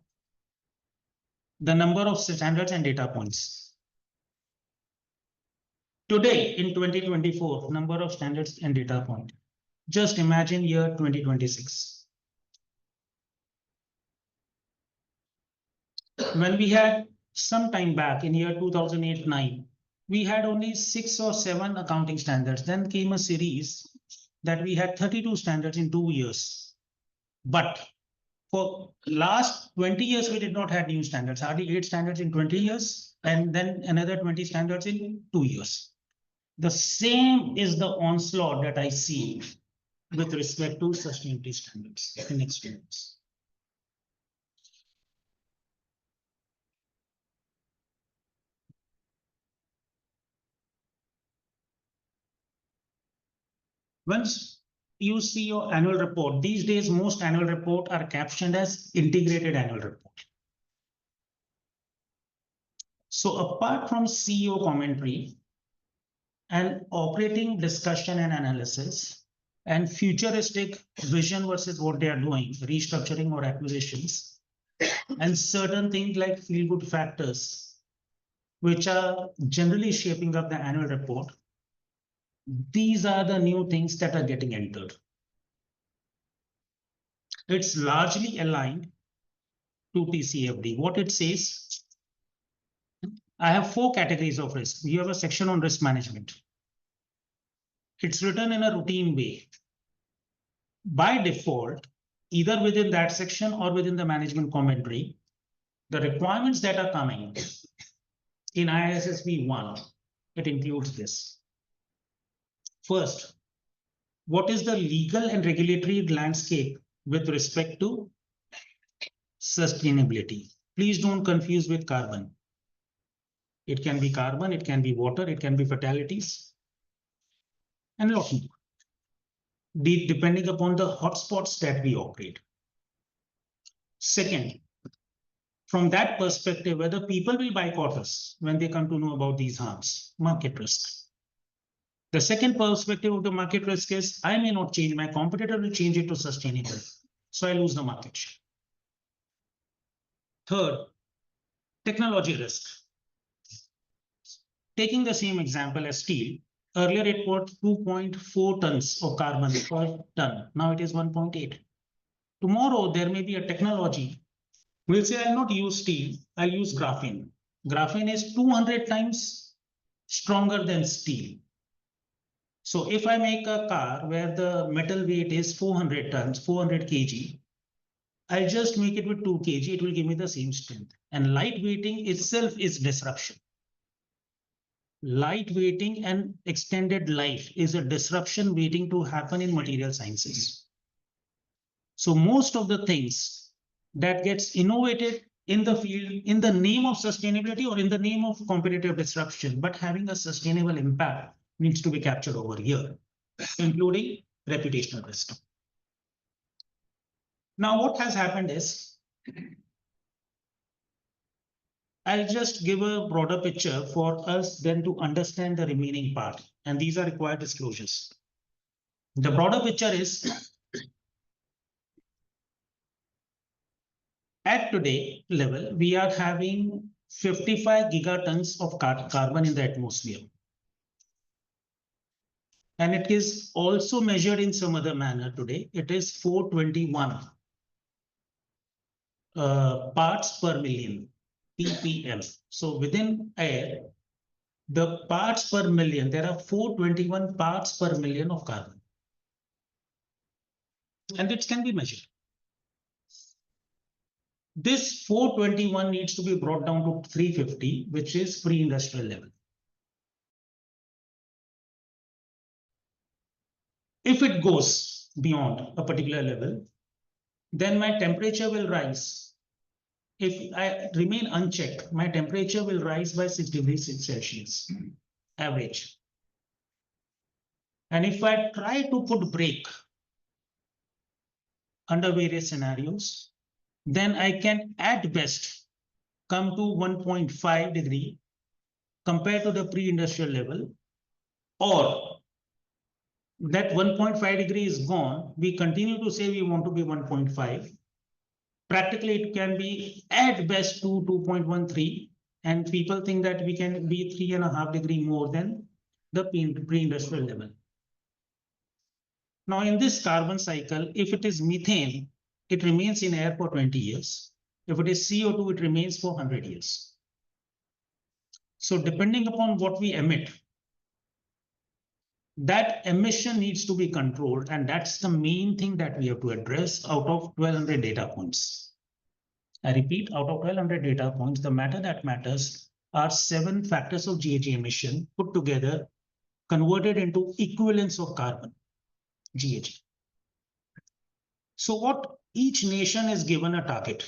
the number of standards and data points. Today, in 2024, number of standards and data points. Just imagine year 2026. When we had some time back in year 2008-9, we had only 6 or 7 accounting standards. Then came a series that we had 32 standards in 2 years. But for last 20 years, we did not have new standards, hardly 8 standards in 20 years, and then another 20 standards in 2 years. The same is the onslaught that I see with respect to sustainability standards in experience. Once you see your annual report, these days, most annual reports are captioned as integrated annual report. So apart from CEO commentary and operating discussion and analysis and futuristic vision versus what they are doing, restructuring or acquisitions, and certain things like feel-good factors, which are generally shaping up the annual report, These are the new things that are getting entered. It's largely aligned to TCFD. What it says, I have 4 categories of risk. You have a section on risk management. It's written in a routine way. By default, either within that section or within the management commentary, the requirements that are coming in ISSB 1, it includes this. First, what is the legal and regulatory landscape with respect to sustainability? Please don't confuse with carbon. It can be carbon, it can be water, it can be fatalities, and a lot more, depending upon the hotspots that we operate. Second, from that perspective, whether people will boycott us when they come to know about these harms, market risk. The second perspective of the market risk is I may not change, my competitor will change it to sustainable, so I lose the market share. Third, technology risk. Taking the same example as steel, earlier it was 2.4 tons of carbon per ton, now it is 1.8. Tomorrow there may be a technology, we'll say I'll not use steel, I'll use graphene. Graphene is 200 times stronger than steel. So if I make a car where the metal weight is 400 tons, 400 kg, I'll just make it with 2 kg, it will give me the same strength. And lightweighting itself is disruption. Lightweighting and extended life is a disruption waiting to happen in material sciences. So most of the things that gets innovated in the field in the name of sustainability or in the name of competitive disruption, but having a sustainable impact needs to be captured over here, including reputational risk. Now, what has happened is, I'll just give a broader picture for us then to understand the remaining part, and these are required disclosures. The broader picture is, at today level, we are having 55 gigatons of carbon in the atmosphere. And it is also measured in some other manner today. It is 421 parts per million, ppm. So within air, the parts per million, there are 421 parts per million of carbon. And it can be measured. This 421 needs to be brought down to 350, which is pre-industrial level. If it goes beyond a particular level, then my temperature will rise. If I remain unchecked, my temperature will rise by 6 degrees Celsius, average. And if I try to put brake under various scenarios, then I can at best come to 1.5 degree compared to the pre-industrial level, or that 1.5 degree is gone, we continue to say we want to be 1.5. Practically, it can be at best to 2.13, and people think that we can be 3.5 degree more than the pre-industrial level. Now, in this carbon cycle, if it is methane, it remains in air for 20 years. If it is CO2, it remains for 100 years. So depending upon what we emit, that emission needs to be controlled, and that's the main thing that we have to address out of 1200 data points. I repeat, out of 1200 data points, the matter that matters are 7 factors of GHG emission put together, converted into equivalents of carbon, GHG. So what each nation is given a target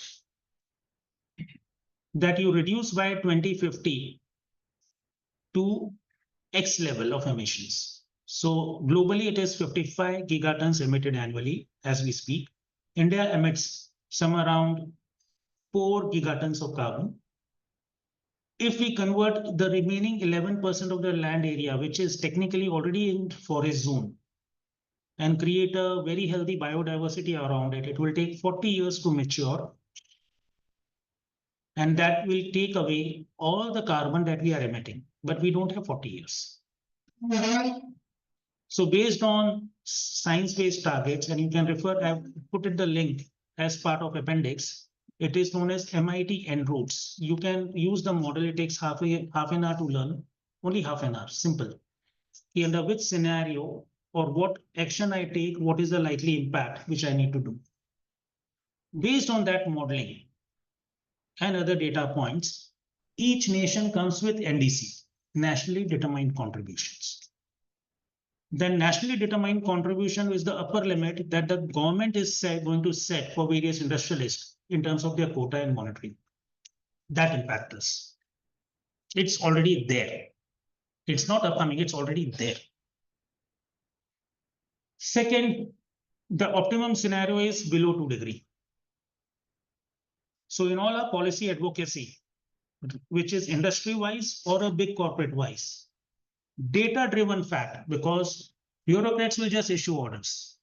that you reduce by 2050 to X level of emissions. So globally, it is 55 gigatons emitted annually as we speak. India emits some around 4 gigatons of carbon. If we convert the remaining 11% of the land area, which is technically already in forest zone, and create a very healthy biodiversity around it, it will take 40 years to mature. And that will take away all the carbon that we are emitting, but we don't have 40 years. So based on science-based targets, and you can refer, I've put it the link as part of appendix. It is known as MIT En-ROADS. You can use the model. It takes half an hour to learn, only half an hour, simple. Under which scenario or what action I take, what is the likely impact which I need to do. Based on that modeling and other data points, each nation comes with NDC, nationally determined contributions. Then nationally determined contribution is the upper limit that the government is going to set for various industrialists in terms of their quota and monitoring. That impacts us. It's already there. It's not upcoming, it's already there. Second, the optimum scenario is below 2 degrees. So in all our policy advocacy, which is industry-wise or a big corporate-wise, data-driven fact, because bureaucrats will just issue orders.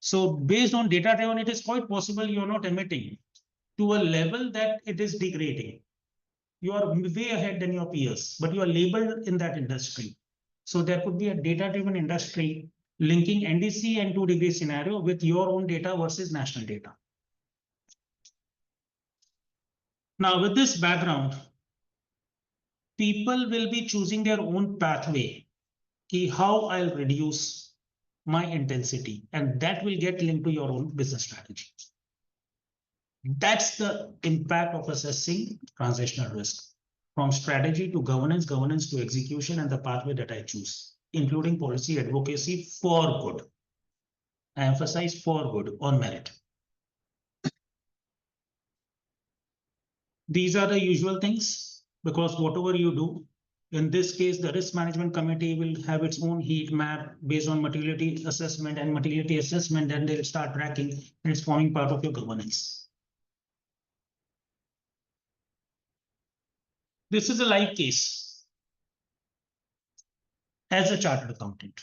So based on data-driven, it is quite possible you're not emitting to a level that it is degrading. You are way ahead than your peers, but you are labeled in that industry. So there could be a data-driven industry linking NDC and 2 degree scenario with your own data versus national data. Now, with this background, people will be choosing their own pathway, how I'll reduce my intensity, and that will get linked to your own business strategy. That's the impact of assessing transitional risk, from strategy to governance, governance to execution, and the pathway that I choose, including policy advocacy for good. I emphasize for good, on merit. These are the usual things, because whatever you do, in this case, the risk management committee will have its own heat map based on materiality assessment, and materiality assessment, then they'll start tracking, and it's forming part of your governance. This is a live case as a chartered accountant.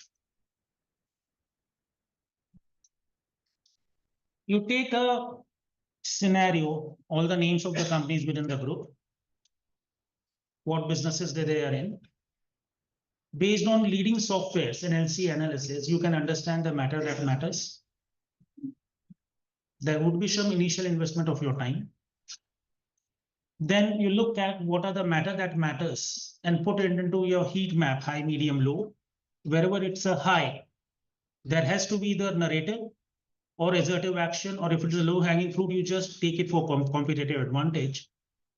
You take a scenario, all the names of the companies within the group, what businesses they are in. Based on leading softwares and LC analysis, you can understand the matter that matters. There would be some initial investment of your time. Then you look at what are the matter that matters and put it into your heat map, high, medium, low. Wherever it's a high, there has to be the narrative or assertive action, or if it's a low hanging fruit, you just take it for competitive advantage.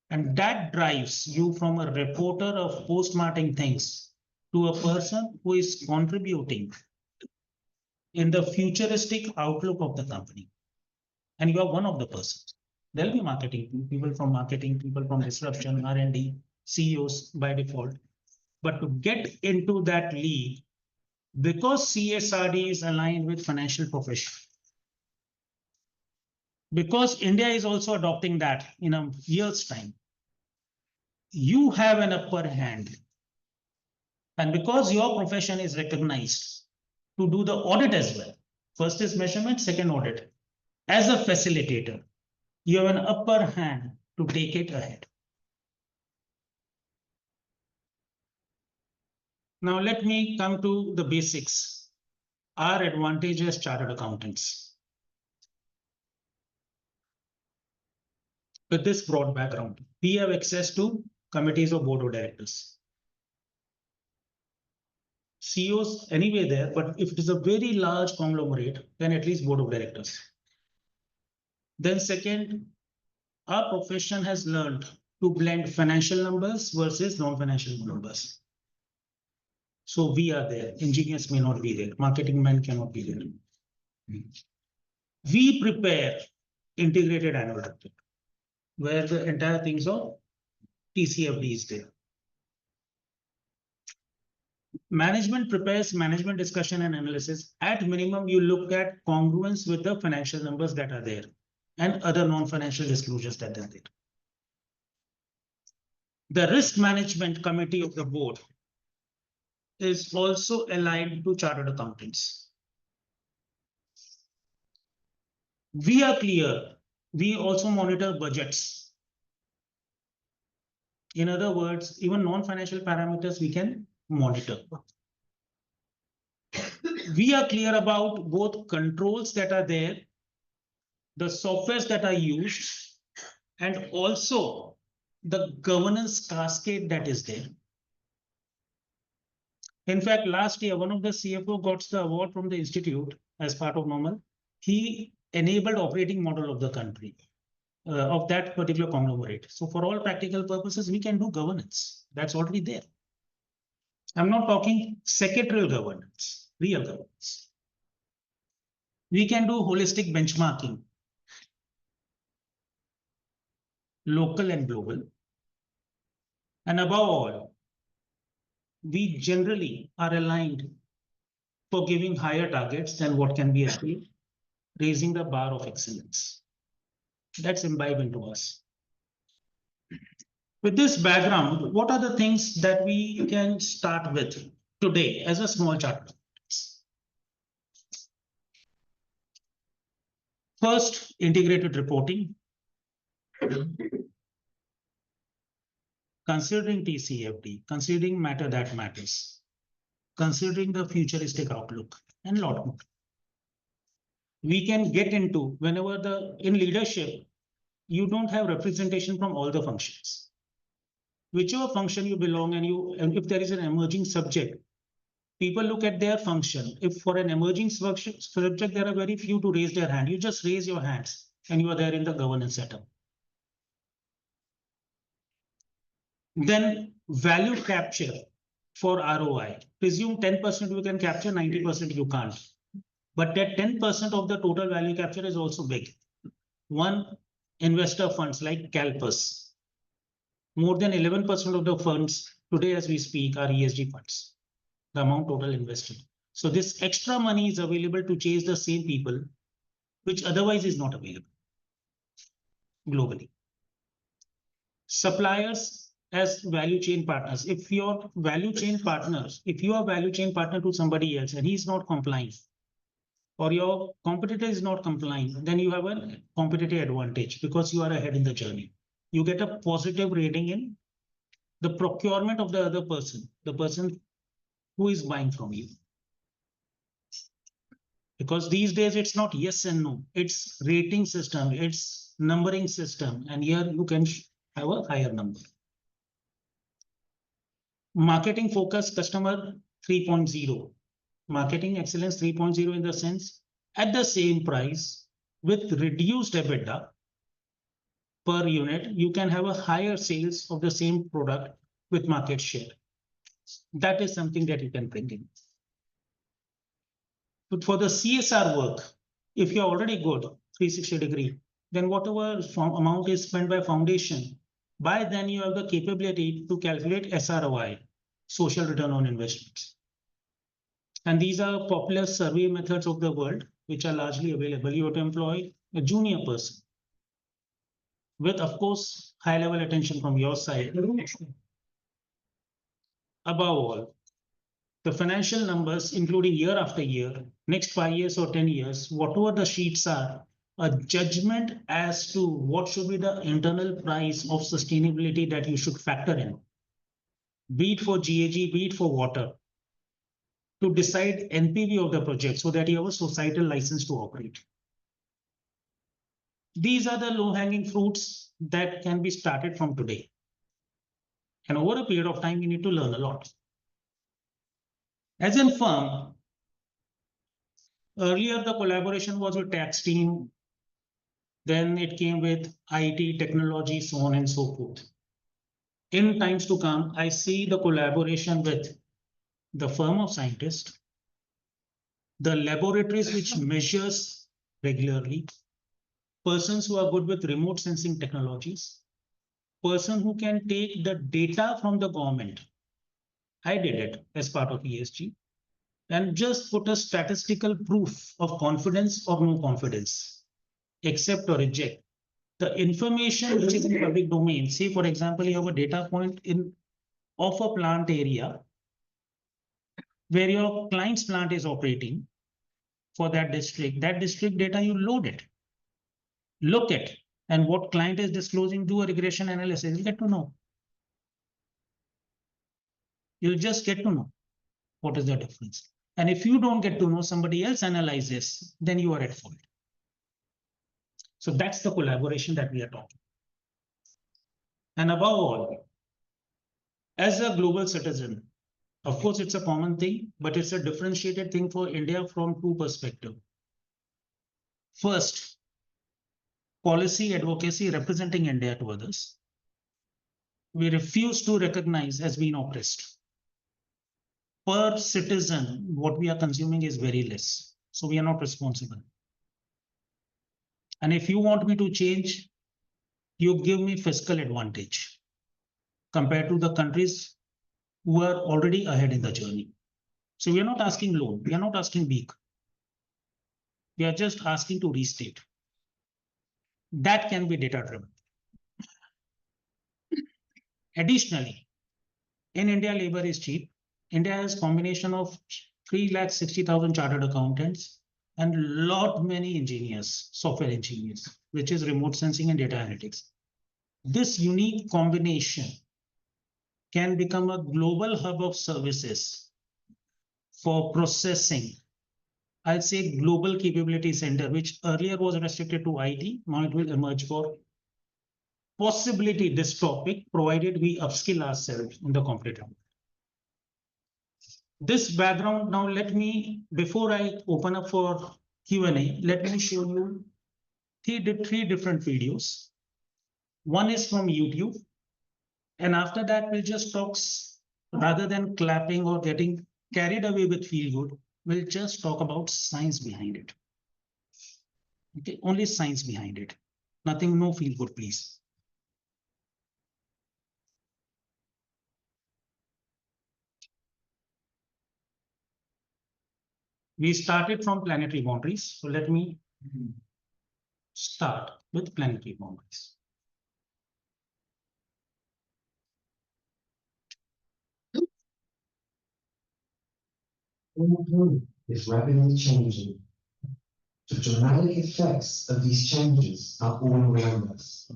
And that drives you from a reporter of post-marketing things to a person who is contributing in the futuristic outlook of the company. And you are one of the persons. There'll be marketing, people from disruption, R&D, CEOs by default. But to get into that league, because CSRD is aligned with financial profession, because India is also adopting that in a year's time, you have an upper hand. And because your profession is recognized to do the audit as well, first is measurement, second audit. As a facilitator, you have an upper hand to take it ahead. Now let me come to the basics. Our advantage as chartered accountants. With this broad background, we have access to committees of board of directors. CEOs anyway there, but if it is a very large conglomerate, then at least board of directors. Then second, our profession has learned to blend financial numbers versus non-financial numbers. So we are there. Engineers may not be there. Marketing men cannot be there. We prepare integrated annual report, where the entire things of TCFD is there. Management prepares management discussion and analysis. At minimum, you look at congruence with the financial numbers that are there and other non-financial disclosures that are there. The risk management committee of the board is also aligned to chartered accountants. We are clear. We also monitor budgets. In other words, even non-financial parameters we can monitor. we are clear about both controls that are there, the softwares that are used, and also the governance cascade that is there. In fact, last year, one of the CFO got the award from the institute as part of normal. He enabled operating model of the country, of that particular conglomerate. So for all practical purposes, we can do governance. That's already there. I'm not talking secretarial governance, real governance. We can do holistic benchmarking, local and global. And above all, we generally are aligned for giving higher targets than what can be achieved, raising the bar of excellence. That's imbibed into us. With this background, what are the things that we can start with today as a small chapter? First, integrated reporting. Considering TCFD, considering matter that matters, considering the futuristic outlook, and a lot more. We can get into whenever in leadership, you don't have representation from all the functions. Whichever function you belong and if there is an emerging subject, people look at their function. If for an emerging subject, there are very few to raise their hand. You just raise your hands and you are there in the governance setup. Then value capture for ROI. Presume 10% you can capture, 90% you can't. But that 10% of the total value capture is also big. One, investor funds like CalPERS. More than 11% of the funds today as we speak are ESG funds, the amount total invested. So this extra money is available to chase the same people, which otherwise is not available globally. Suppliers as value chain partners. If you are value chain partner to somebody else and he's not complying, or your competitor is not complying, then you have a competitive advantage because you are ahead in the journey. You get a positive rating in the procurement of the other person, the person who is buying from you. Because these days it's not yes and no, it's rating system, it's numbering system, and here you can have a higher number. Marketing focus customer 3.0. Marketing excellence 3.0 in the sense at the same price with reduced EBITDA per unit, you can have a higher sales of the same product with market share. That is something that you can bring in. But for the CSR work, if you're already good, 360-degree, then whatever amount is spent by foundation, by then you have the capability to calculate SROI, social return on investments. And these are popular survey methods of the world, which are largely available. You have to employ a junior person with, of course, high-level attention from your side. Above all, the financial numbers, including year after year, next 5 years or 10 years, whatever the sheets are, a judgment as to what should be the internal price of sustainability that you should factor in, be it for GAG, be it for water, to decide NPV of the project so that you have a societal license to operate. These are the low-hanging fruits that can be started from today. And over a period of time, you need to learn a lot. As in firm, earlier the collaboration was with tax team, then it came with IT, technology, so on and so forth. In times to come, I see the collaboration with the firm of scientists, the laboratories which measures regularly, persons who are good with remote sensing technologies, person who can take the data from the government. I did it as part of ESG and just put a statistical proof of confidence or no confidence, accept or reject. The information which is in public domain, say for example, you have a data point of a plant area where your client's plant is operating for that district data, you load it, look at, and what client is disclosing, do a regression analysis, you'll get to know. You'll just get to know what is the difference. And if you don't get to know, somebody else analyzes, then you are at fault. So that's the collaboration that we are talking. And above all, as a global citizen, of course, it's a common thing, but it's a differentiated thing for India from two perspectives. First, policy advocacy representing India to others. We refuse to recognize as being oppressed. Per citizen, what we are consuming is very less. So we are not responsible. And if you want me to change, you give me fiscal advantage compared to the countries who are already ahead in the journey. So we are not asking loan, we are not asking big. We are just asking to restate. That can be data driven. Additionally, in India, labor is cheap. India has a combination of 360,000 chartered accountants and many engineers, software engineers, which is remote sensing and data analytics. This unique combination can become a global hub of services for processing. I'll say global capability center, which earlier was restricted to IT. Now it will emerge for possibility this topic, provided we upskill ourselves in the competitive. This background, now let me, before I open up for Q&A, let me show you three different videos. One is from YouTube. And after that, we'll just talk, rather than clapping or getting carried away with feel good, we'll just talk about science behind it. Okay, only science behind it. Nothing, no feel good, please. We started from planetary boundaries. So let me start with planetary boundaries. Is rapidly changing. The dramatic effects of these changes are all around us.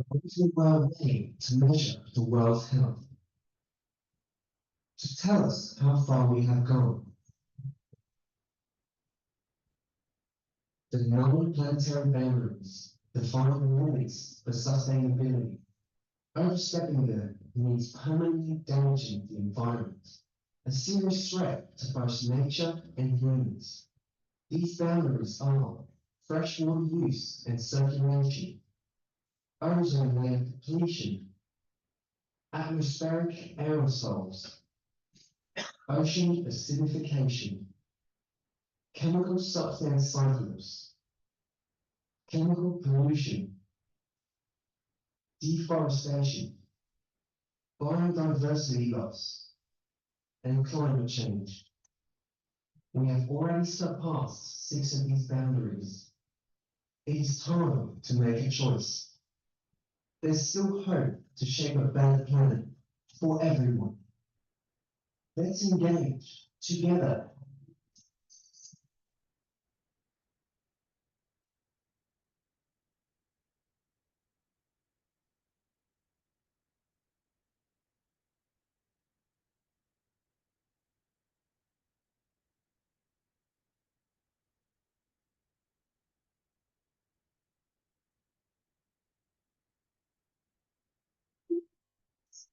What is the world way to measure the world's health? To tell us how far we have gone. The non-planetary boundaries define the limits for sustainability. Overstepping them means permanently damaging the environment, a serious threat to both nature and humans. These boundaries are freshwater use and circulation, ozone layer depletion, atmospheric aerosols, ocean acidification, chemical substance cycles, chemical pollution, deforestation, biodiversity loss, and climate change. We have already surpassed 6 of these boundaries. It is time to make a choice. There's still hope to shape a better planet for everyone. Let's engage together.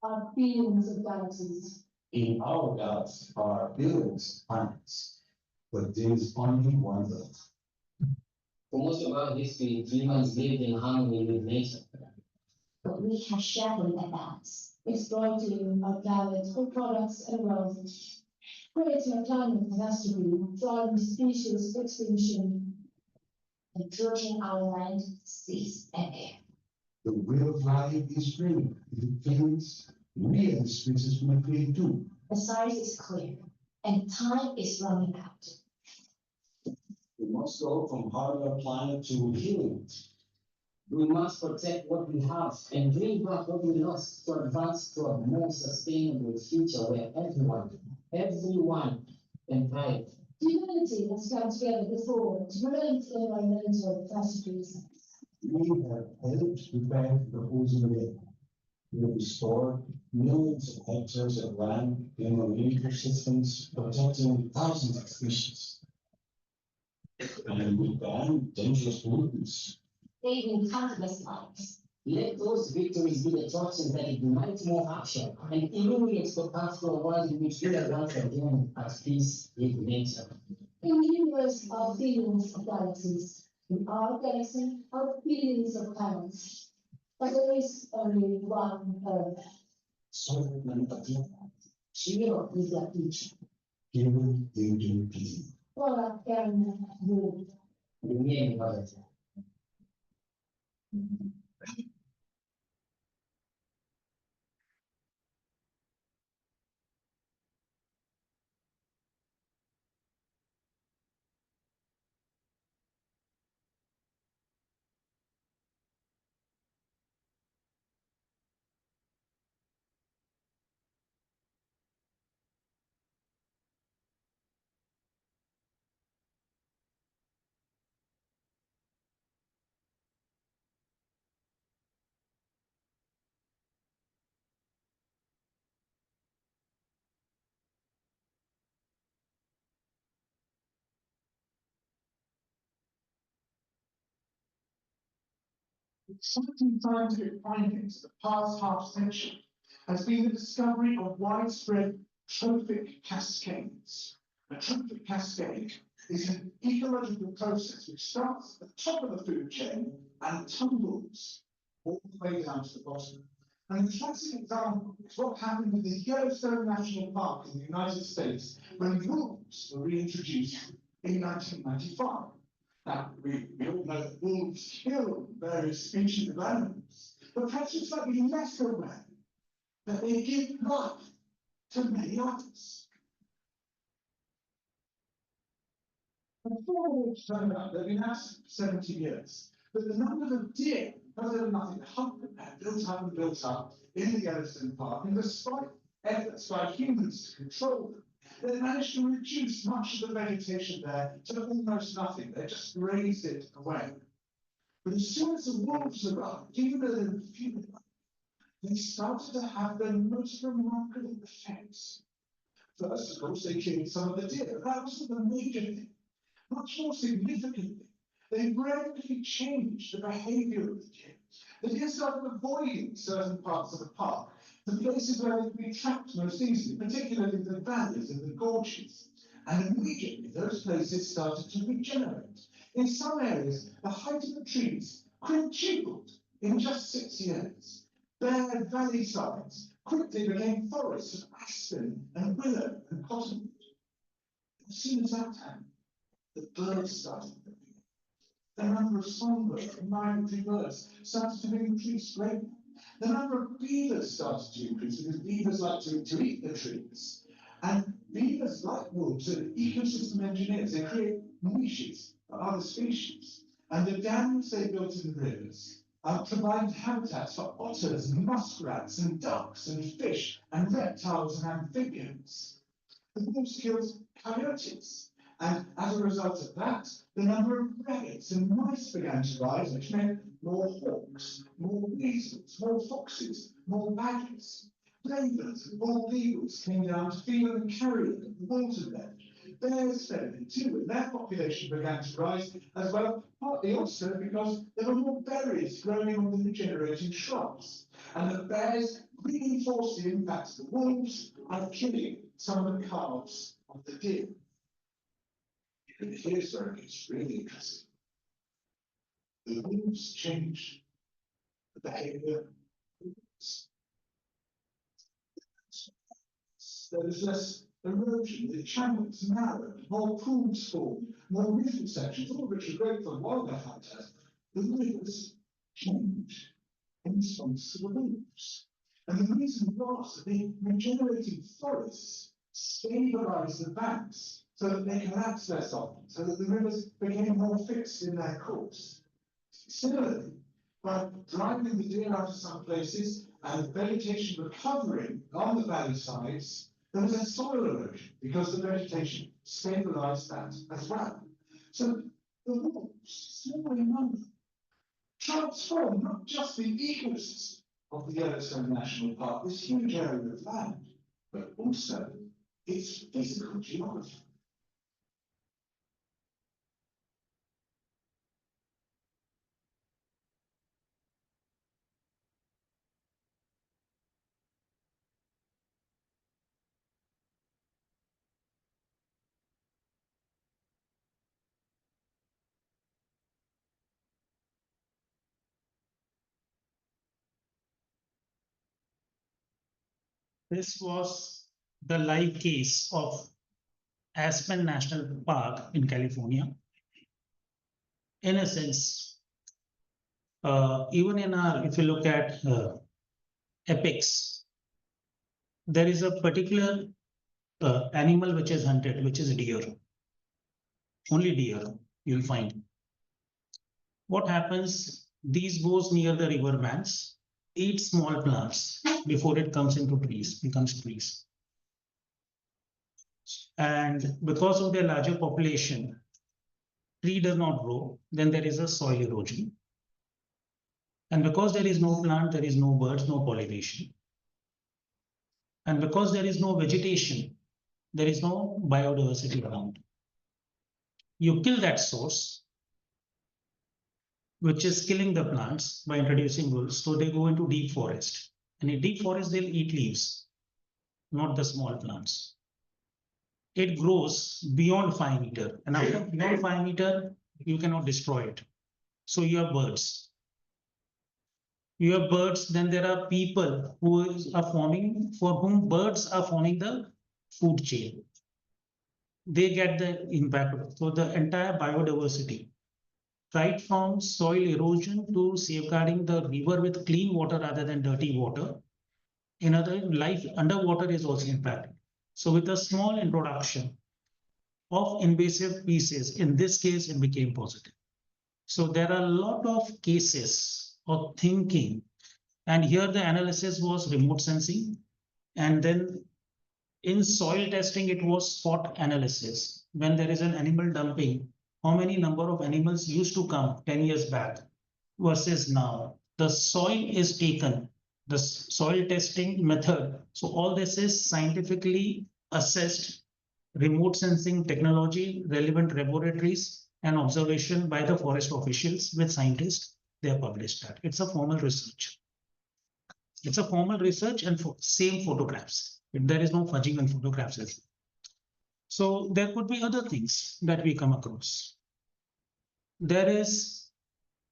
Are billions of galaxies. In our galaxy are billions of planets, but there is only one Earth. For most of our history, humans lived in harmony with nature. But we have shattered that balance, exploiting our planet for products and wealth, creating a climate catastrophe, driving species extinction, and dredging our land, seas, and air. The will of life is great. If it fails, we as species will fail too. The science is clear, and time is running out. We must go from harming our planet to healing it. We must protect what we have and bring back what we lost to advance to a more sustainable future where everyone can thrive. Humanity has come together before to prevent environmental catastrophes. We have helped prepare the ozone layer. We restore millions of hectares of land in marine ecosystems, protecting thousands of species. And we ban dangerous pollutants. Saving countless lives. Let those victories be the torches that ignite more action and illuminate the path to a world in which we are once again at peace with nature. In the universe are billions of galaxies. In our galaxy are billions of planets. But there is only one Earth. So many people. Cheer is the future. Human ingenuity. What can you? Remain worthy. Exciting scientific findings of the past half-century has been the discovery of widespread trophic cascades. A trophic cascade is an ecological process which starts at the top of the food chain and tumbles all the way down to the bottom. And the classic example is what happened in the Yellowstone National Park in the United States when wolves were reintroduced in 1995. Now, we all know that wolves kill various species of animals, but perhaps it's slightly less aware that they give life to many others. Before wolves turned up, they've been absent for 70 years, but the number of deer has done nothing to hunt them and built up in the Yellowstone Park, and despite efforts by humans to control them, they managed to reduce much of the vegetation there to almost nothing. They just grazed it away. But as soon as the wolves arrived, even though they were few, they started to have their most remarkable effects. First, of course, they killed some of the deer. That wasn't the major thing. Much more significantly, they radically changed the behavior of the deer. The deer started avoiding certain parts of the park, the places where they could be trapped most easily, particularly the valleys and the gorges. And immediately those places started to regenerate. In some areas, the height of the trees quintupled in just 6 years. Bare valley sides quickly became forests of aspen and willow and cottonwood. As soon as that happened, the birds started moving. The number of songbirds and migratory birds started to increase greatly. The number of beavers started to increase because beavers like to eat the trees. And beavers, like wolves, are ecosystem engineers. They create niches for other species. And the dams they built in the rivers provided habitats for otters and muskrats and ducks and fish and reptiles and amphibians. The wolves killed coyotes. And as a result of that, the number of rabbits and mice began to rise, which meant more hawks, more weasels, more foxes, more badgers. Ravens and bald eagles came down to feed on the carrion of the water bed. Bears fed in too, and their population began to rise as well, partly also because there were more berries growing on the regenerating shrubs. And the bears reinforced the impact of the wolves by killing some of the calves of the deer. And here's where it gets really interesting. The wolves changed the behavior of wolves. There was less erosion, the channels narrowed, more pools formed, more river sections, all of which are great for wildlife habitat. The rivers changed in response to the wolves. And the reason was that the regenerating forests stabilized the banks so that they collapsed less often, so that the rivers became more fixed in their course. Similarly, by driving the deer out of some places and vegetation recovering on the valley sides, there was a soil erosion because the vegetation stabilized that as well. So the wolves, small in number, transformed not just the ecosystem, of the Yellowstone National Park, this huge area of land, but also its physical geography. This was the live case of Aspen National Park in California. In a sense, even in our, if you look at epics, there is a particular animal which is hunted, which is deer. Only deer you'll find. What happens? These goes near the river banks, eat small plants before it comes into trees, becomes trees. And because of their larger population, tree does not grow, then there is a soil erosion. And because there is no plant, there is no birds, no pollination. And because there is no vegetation, there is no biodiversity around. You kill that source, which is killing the plants by introducing wolves. So they go into deep forest. And in deep forest, they'll eat leaves, not the small plants. It grows beyond 5 meters. And after beyond 5 meters, you cannot destroy it. So you have birds. You have birds, then there are people who are forming, for whom birds are forming the food chain. They get the impact. So the entire biodiversity, right from soil erosion to safeguarding the river with clean water rather than dirty water. Another life underwater is also impacted. So with a small introduction of invasive species, in this case, it became positive. So there are a lot of cases of thinking, and here the analysis was remote sensing, and then in soil testing, it was spot analysis. When there is an animal dumping, how many number of animals used to come 10 years back versus now? The soil is taken, the soil testing method. So all this is scientifically assessed, remote sensing technology, relevant laboratories, and observation by the forest officials with scientists. They have published that. It's a formal research. It's a formal research and same photographs. There is no fudging in photographs as well. So there could be other things that we come across. There is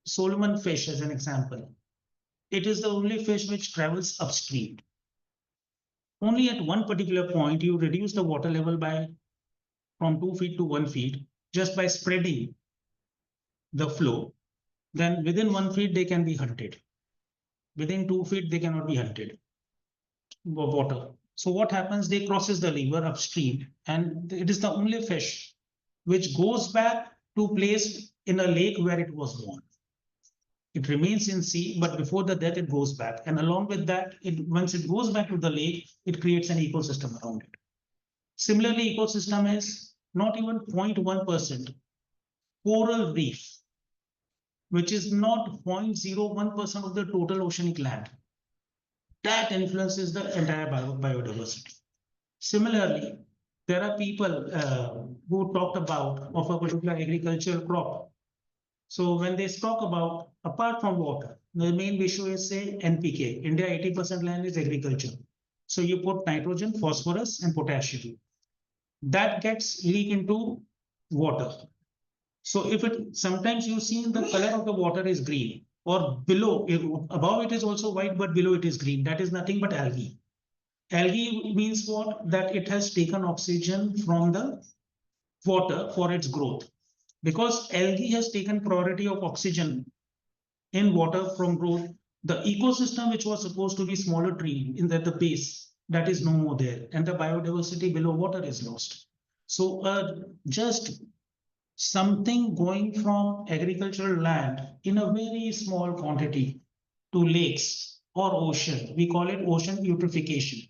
Solomon fish as an example. It is the only fish which travels upstream. Only at one particular point, you reduce the water level by from 2 feet to 1 feet just by spreading the flow. Then within 1 feet, they can be hunted. Within 2 feet, they cannot be hunted. Water. So what happens? They crosses the river upstream, and it is the only fish which goes back to place in a lake where it was born. It remains in sea, but before the death, it goes back. And along with that, once it goes back to the lake, it creates an ecosystem around it. Similarly, ecosystem is not even 0.1%. Coral reef, which is not 0.01% of the total oceanic land. That influences the entire biodiversity. Similarly, there are people who talked about of a particular agricultural crop. So when they talk about, apart from water, the main issue is say NPK. India 80% land is agriculture. So you put nitrogen, phosphorus, and potassium. That gets leaked into water. So if it sometimes you see the color of the water is green, or below, above it is also white, but below it is green. That is nothing but algae. Algae means what? That it has taken oxygen from the water for its growth. Because algae has taken priority of oxygen in water from growth, the ecosystem which was supposed to be smaller tree in the base, that is no more there, and the biodiversity below water is lost. So just something going from agricultural land in a very small quantity to lakes or ocean, we call it ocean eutrophication.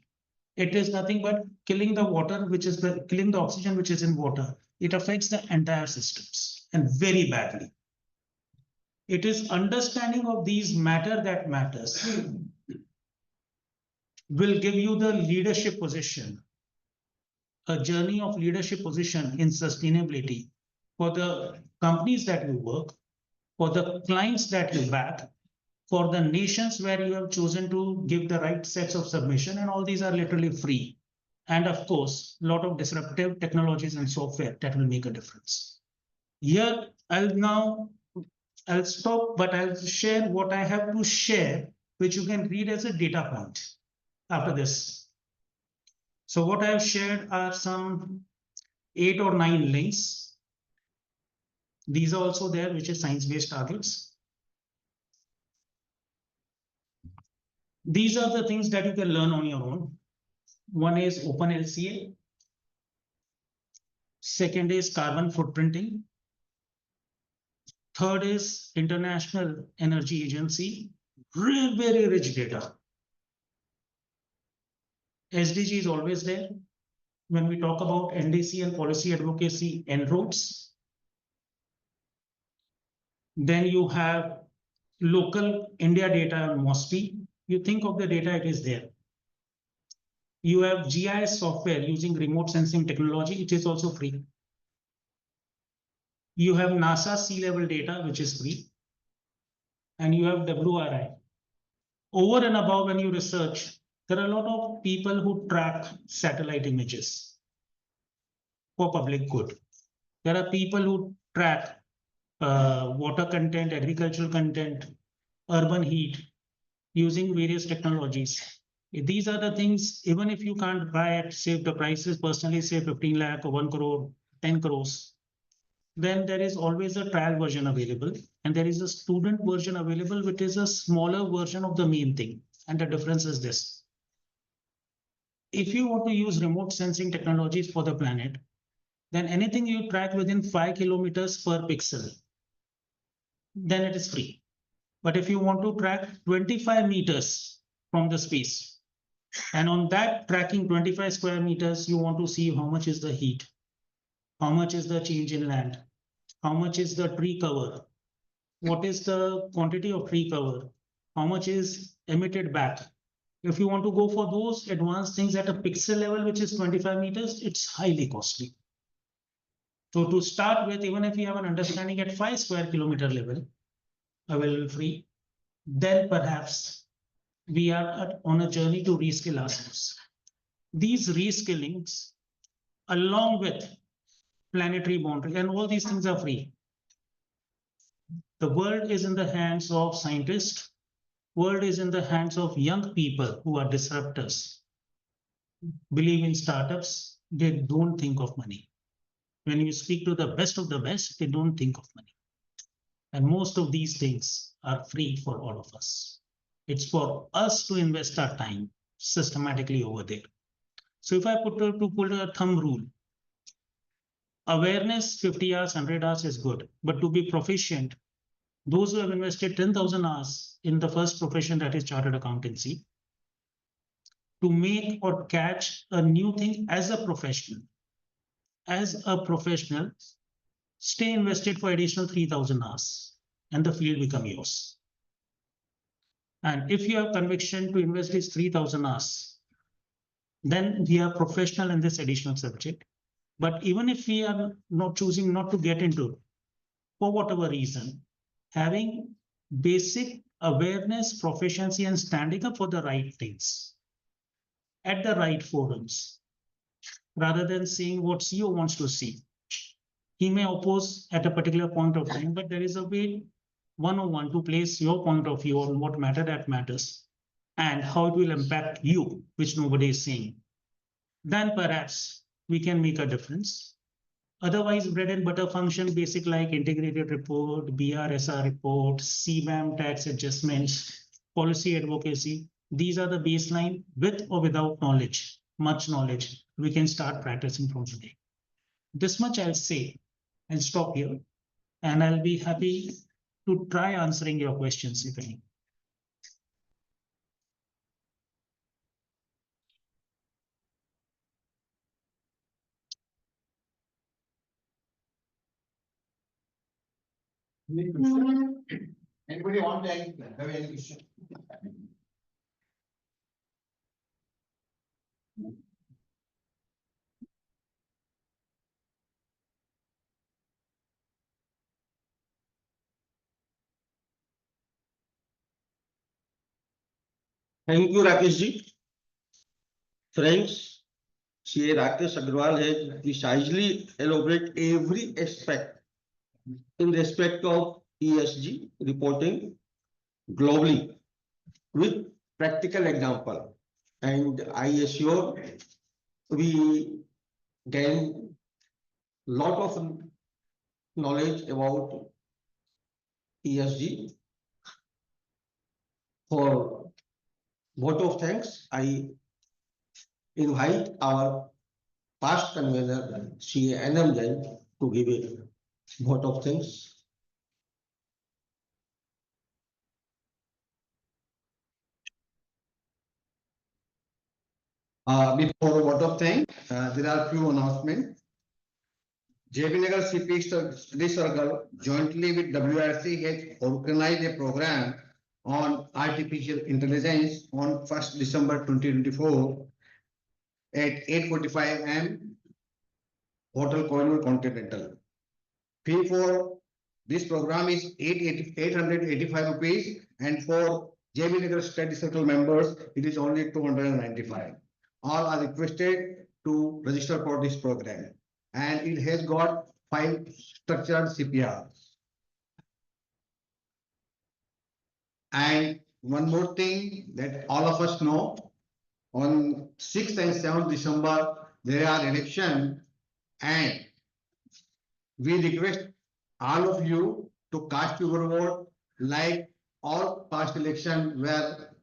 It is nothing but killing the water, which is killing the oxygen which is in water. It affects the entire systems and very badly. It is understanding of these matter that matters. will give you the leadership position, a journey of leadership position in sustainability for the companies that you work, for the clients that you back, for the nations where you have chosen to give the right sets of submission, and all these are literally free. And of course, a lot of disruptive technologies and software that will make a difference. Here, I'll stop, but I'll share what I have to share, which you can read as a data point after this. So what I have shared are some 8 or 9 links. These are also there, which is science-based targets. These are the things that you can learn on your own. One is OpenLCA. Second is carbon footprinting. Third is International Energy Agency. Very rich data. SDG is always there. When we talk about NDC and policy advocacy en routes, then you have local India data on MOSPI. You think of the data, it is there. You have GIS software using remote sensing technology, it is also free. You have NASA sea level data, which is free. And you have WRI. Over and above, when you research, there are a lot of people who track satellite images for public good. There are people who track water content, agricultural content, urban heat using various technologies. These are the things, even if you can't buy at, say, the prices personally, say 15 lakh or 1 crore, 10 crores, then there is always a trial version available. And there is a student version available, which is a smaller version of the main thing. And the difference is this. If you want to use remote sensing technologies for the planet, then anything you track within 5 kilometers per pixel, then it is free. But if you want to track 25 meters from the space, and on that tracking 25 square meters, you want to see how much is the heat, how much is the change in land, how much is the tree cover, what is the quantity of tree cover, how much is emitted back. If you want to go for those advanced things at a pixel level, which is 25 meters, it's highly costly. So to start with, even if you have an understanding at 5 square kilometer level, available free, then perhaps we are on a journey to reskill ourselves. These reskillings, along with planetary boundary, and all these things are free. The world is in the hands of scientists. World is in the hands of young people who are disruptors, believe in startups. They don't think of money. When you speak to the best of the best, they don't think of money. And most of these things are free for all of us. It's for us to invest our time systematically over there. So if I put a thumb rule, awareness 50 hours, 100 hours is good, but to be proficient, those who have invested 10,000 hours in the first profession, that is chartered accountancy, to make or catch a new thing as a professional, stay invested for additional 3,000 hours and the field become yours. And if you have conviction to invest these 3,000 hours, then we are professional in this additional subject. But even if we are not choosing not to get into it, for whatever reason, having basic awareness, proficiency, and standing up for the right things at the right forums, rather than seeing what CEO wants to see. He may oppose at a particular point of time, but there is a way 101 to place your point of view on what matter that matters and how it will impact you, which nobody is seeing. Then perhaps we can make a difference. Otherwise, bread and butter function, basic like integrated report, BRSR report, CBAM tax adjustments, policy advocacy. These are the baseline with or without knowledge, much knowledge. We can start practicing from today. This much I'll say and stop here. And I'll be happy to try answering your questions, if any. Any question? Anybody want to have any question? Thank you, Rakesh ji. Friends, CA Rakesh Agrawal has precisely elaborated every aspect in respect of ESG reporting globally with practical example. And I assure we gain lot of knowledge about ESG. For vote of thanks, I invite our past convener, CA Anam Jain, to give a vote of thanks. Before vote of thanks, there are few announcements. JB Nagar CP Study Circle jointly with WRC has organized a program on artificial intelligence on 1st December 2024 at 8:45 am, Hotel Koinur Continental. Fee for this program is 885 rupees, and for JB Nagar Study Circle members, it is only 295. All are requested to register for this program, and it has got 5 structured CPRs. And one more thing that all of us know, on 6th and 7th December, there are election, and we request all of you to cast your vote like all past election where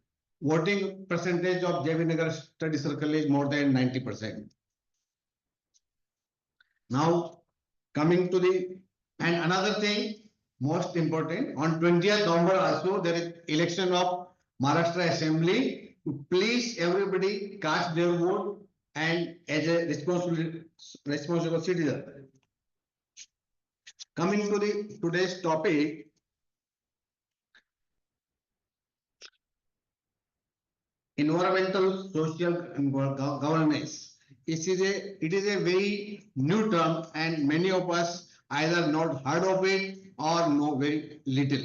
voting percentage of JB Nagar Study Circle is more than 90%. Now, coming to and another thing, most important, on 20th November also there is election of Maharashtra Assembly. Please everybody cast their vote and as a responsible citizen. Coming to today's topic, environmental, social, and governance. It is a very new term, and many of us either not heard of it or know very little.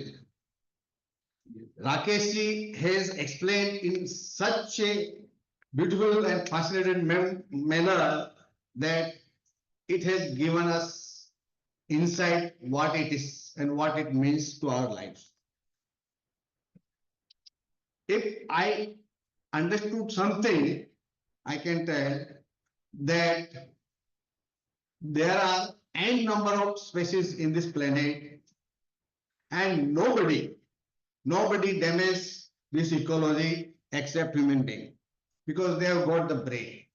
Rakesh ji has explained in such a beautiful and fascinating manner that it has given us insight what it is and what it means to our lives. If I understood something, I can tell that there are n number of species in this planet, and nobody damages this ecology except human being, because they have got the brain.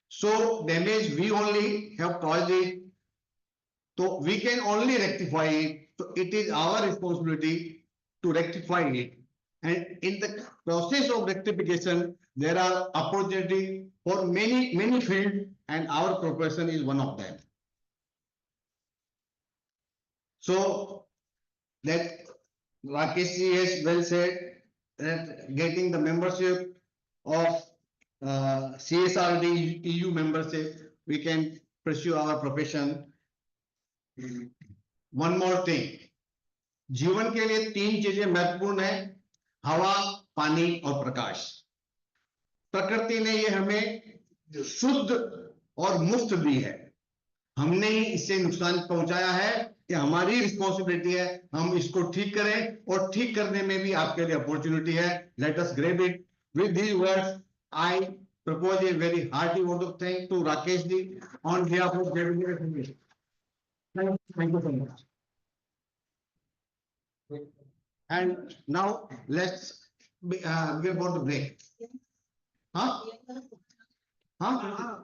So damage we only have caused it, so we can only rectify it. So it is our responsibility to rectify it. And in the process of rectification, there are opportunity for many fields, and our profession is one of them. So that Rakesh ji has well said that getting the membership of CSRD EU membership, we can pursue our profession. One more thing, जीवन के लिए 3 चीजें महत्वपूर्ण है, हवा, पानी और प्रकाश. प्रकृति ने ये हमें शुद्ध और मुफ्त दी है, हमने ही इससे नुकसान पहुंचाया है, कि हमारी रिस्पॉन्सिबिलिटी है हम इसको ठीक करें, और ठीक करने में भी आपके लिए अपॉर्चुनिटी है. Let us grab it. With these words I propose a very hearty vote of thanks to Rakesh ji on behalf of JB. Thank you so much. And now let's give about the break. Huh? Huh?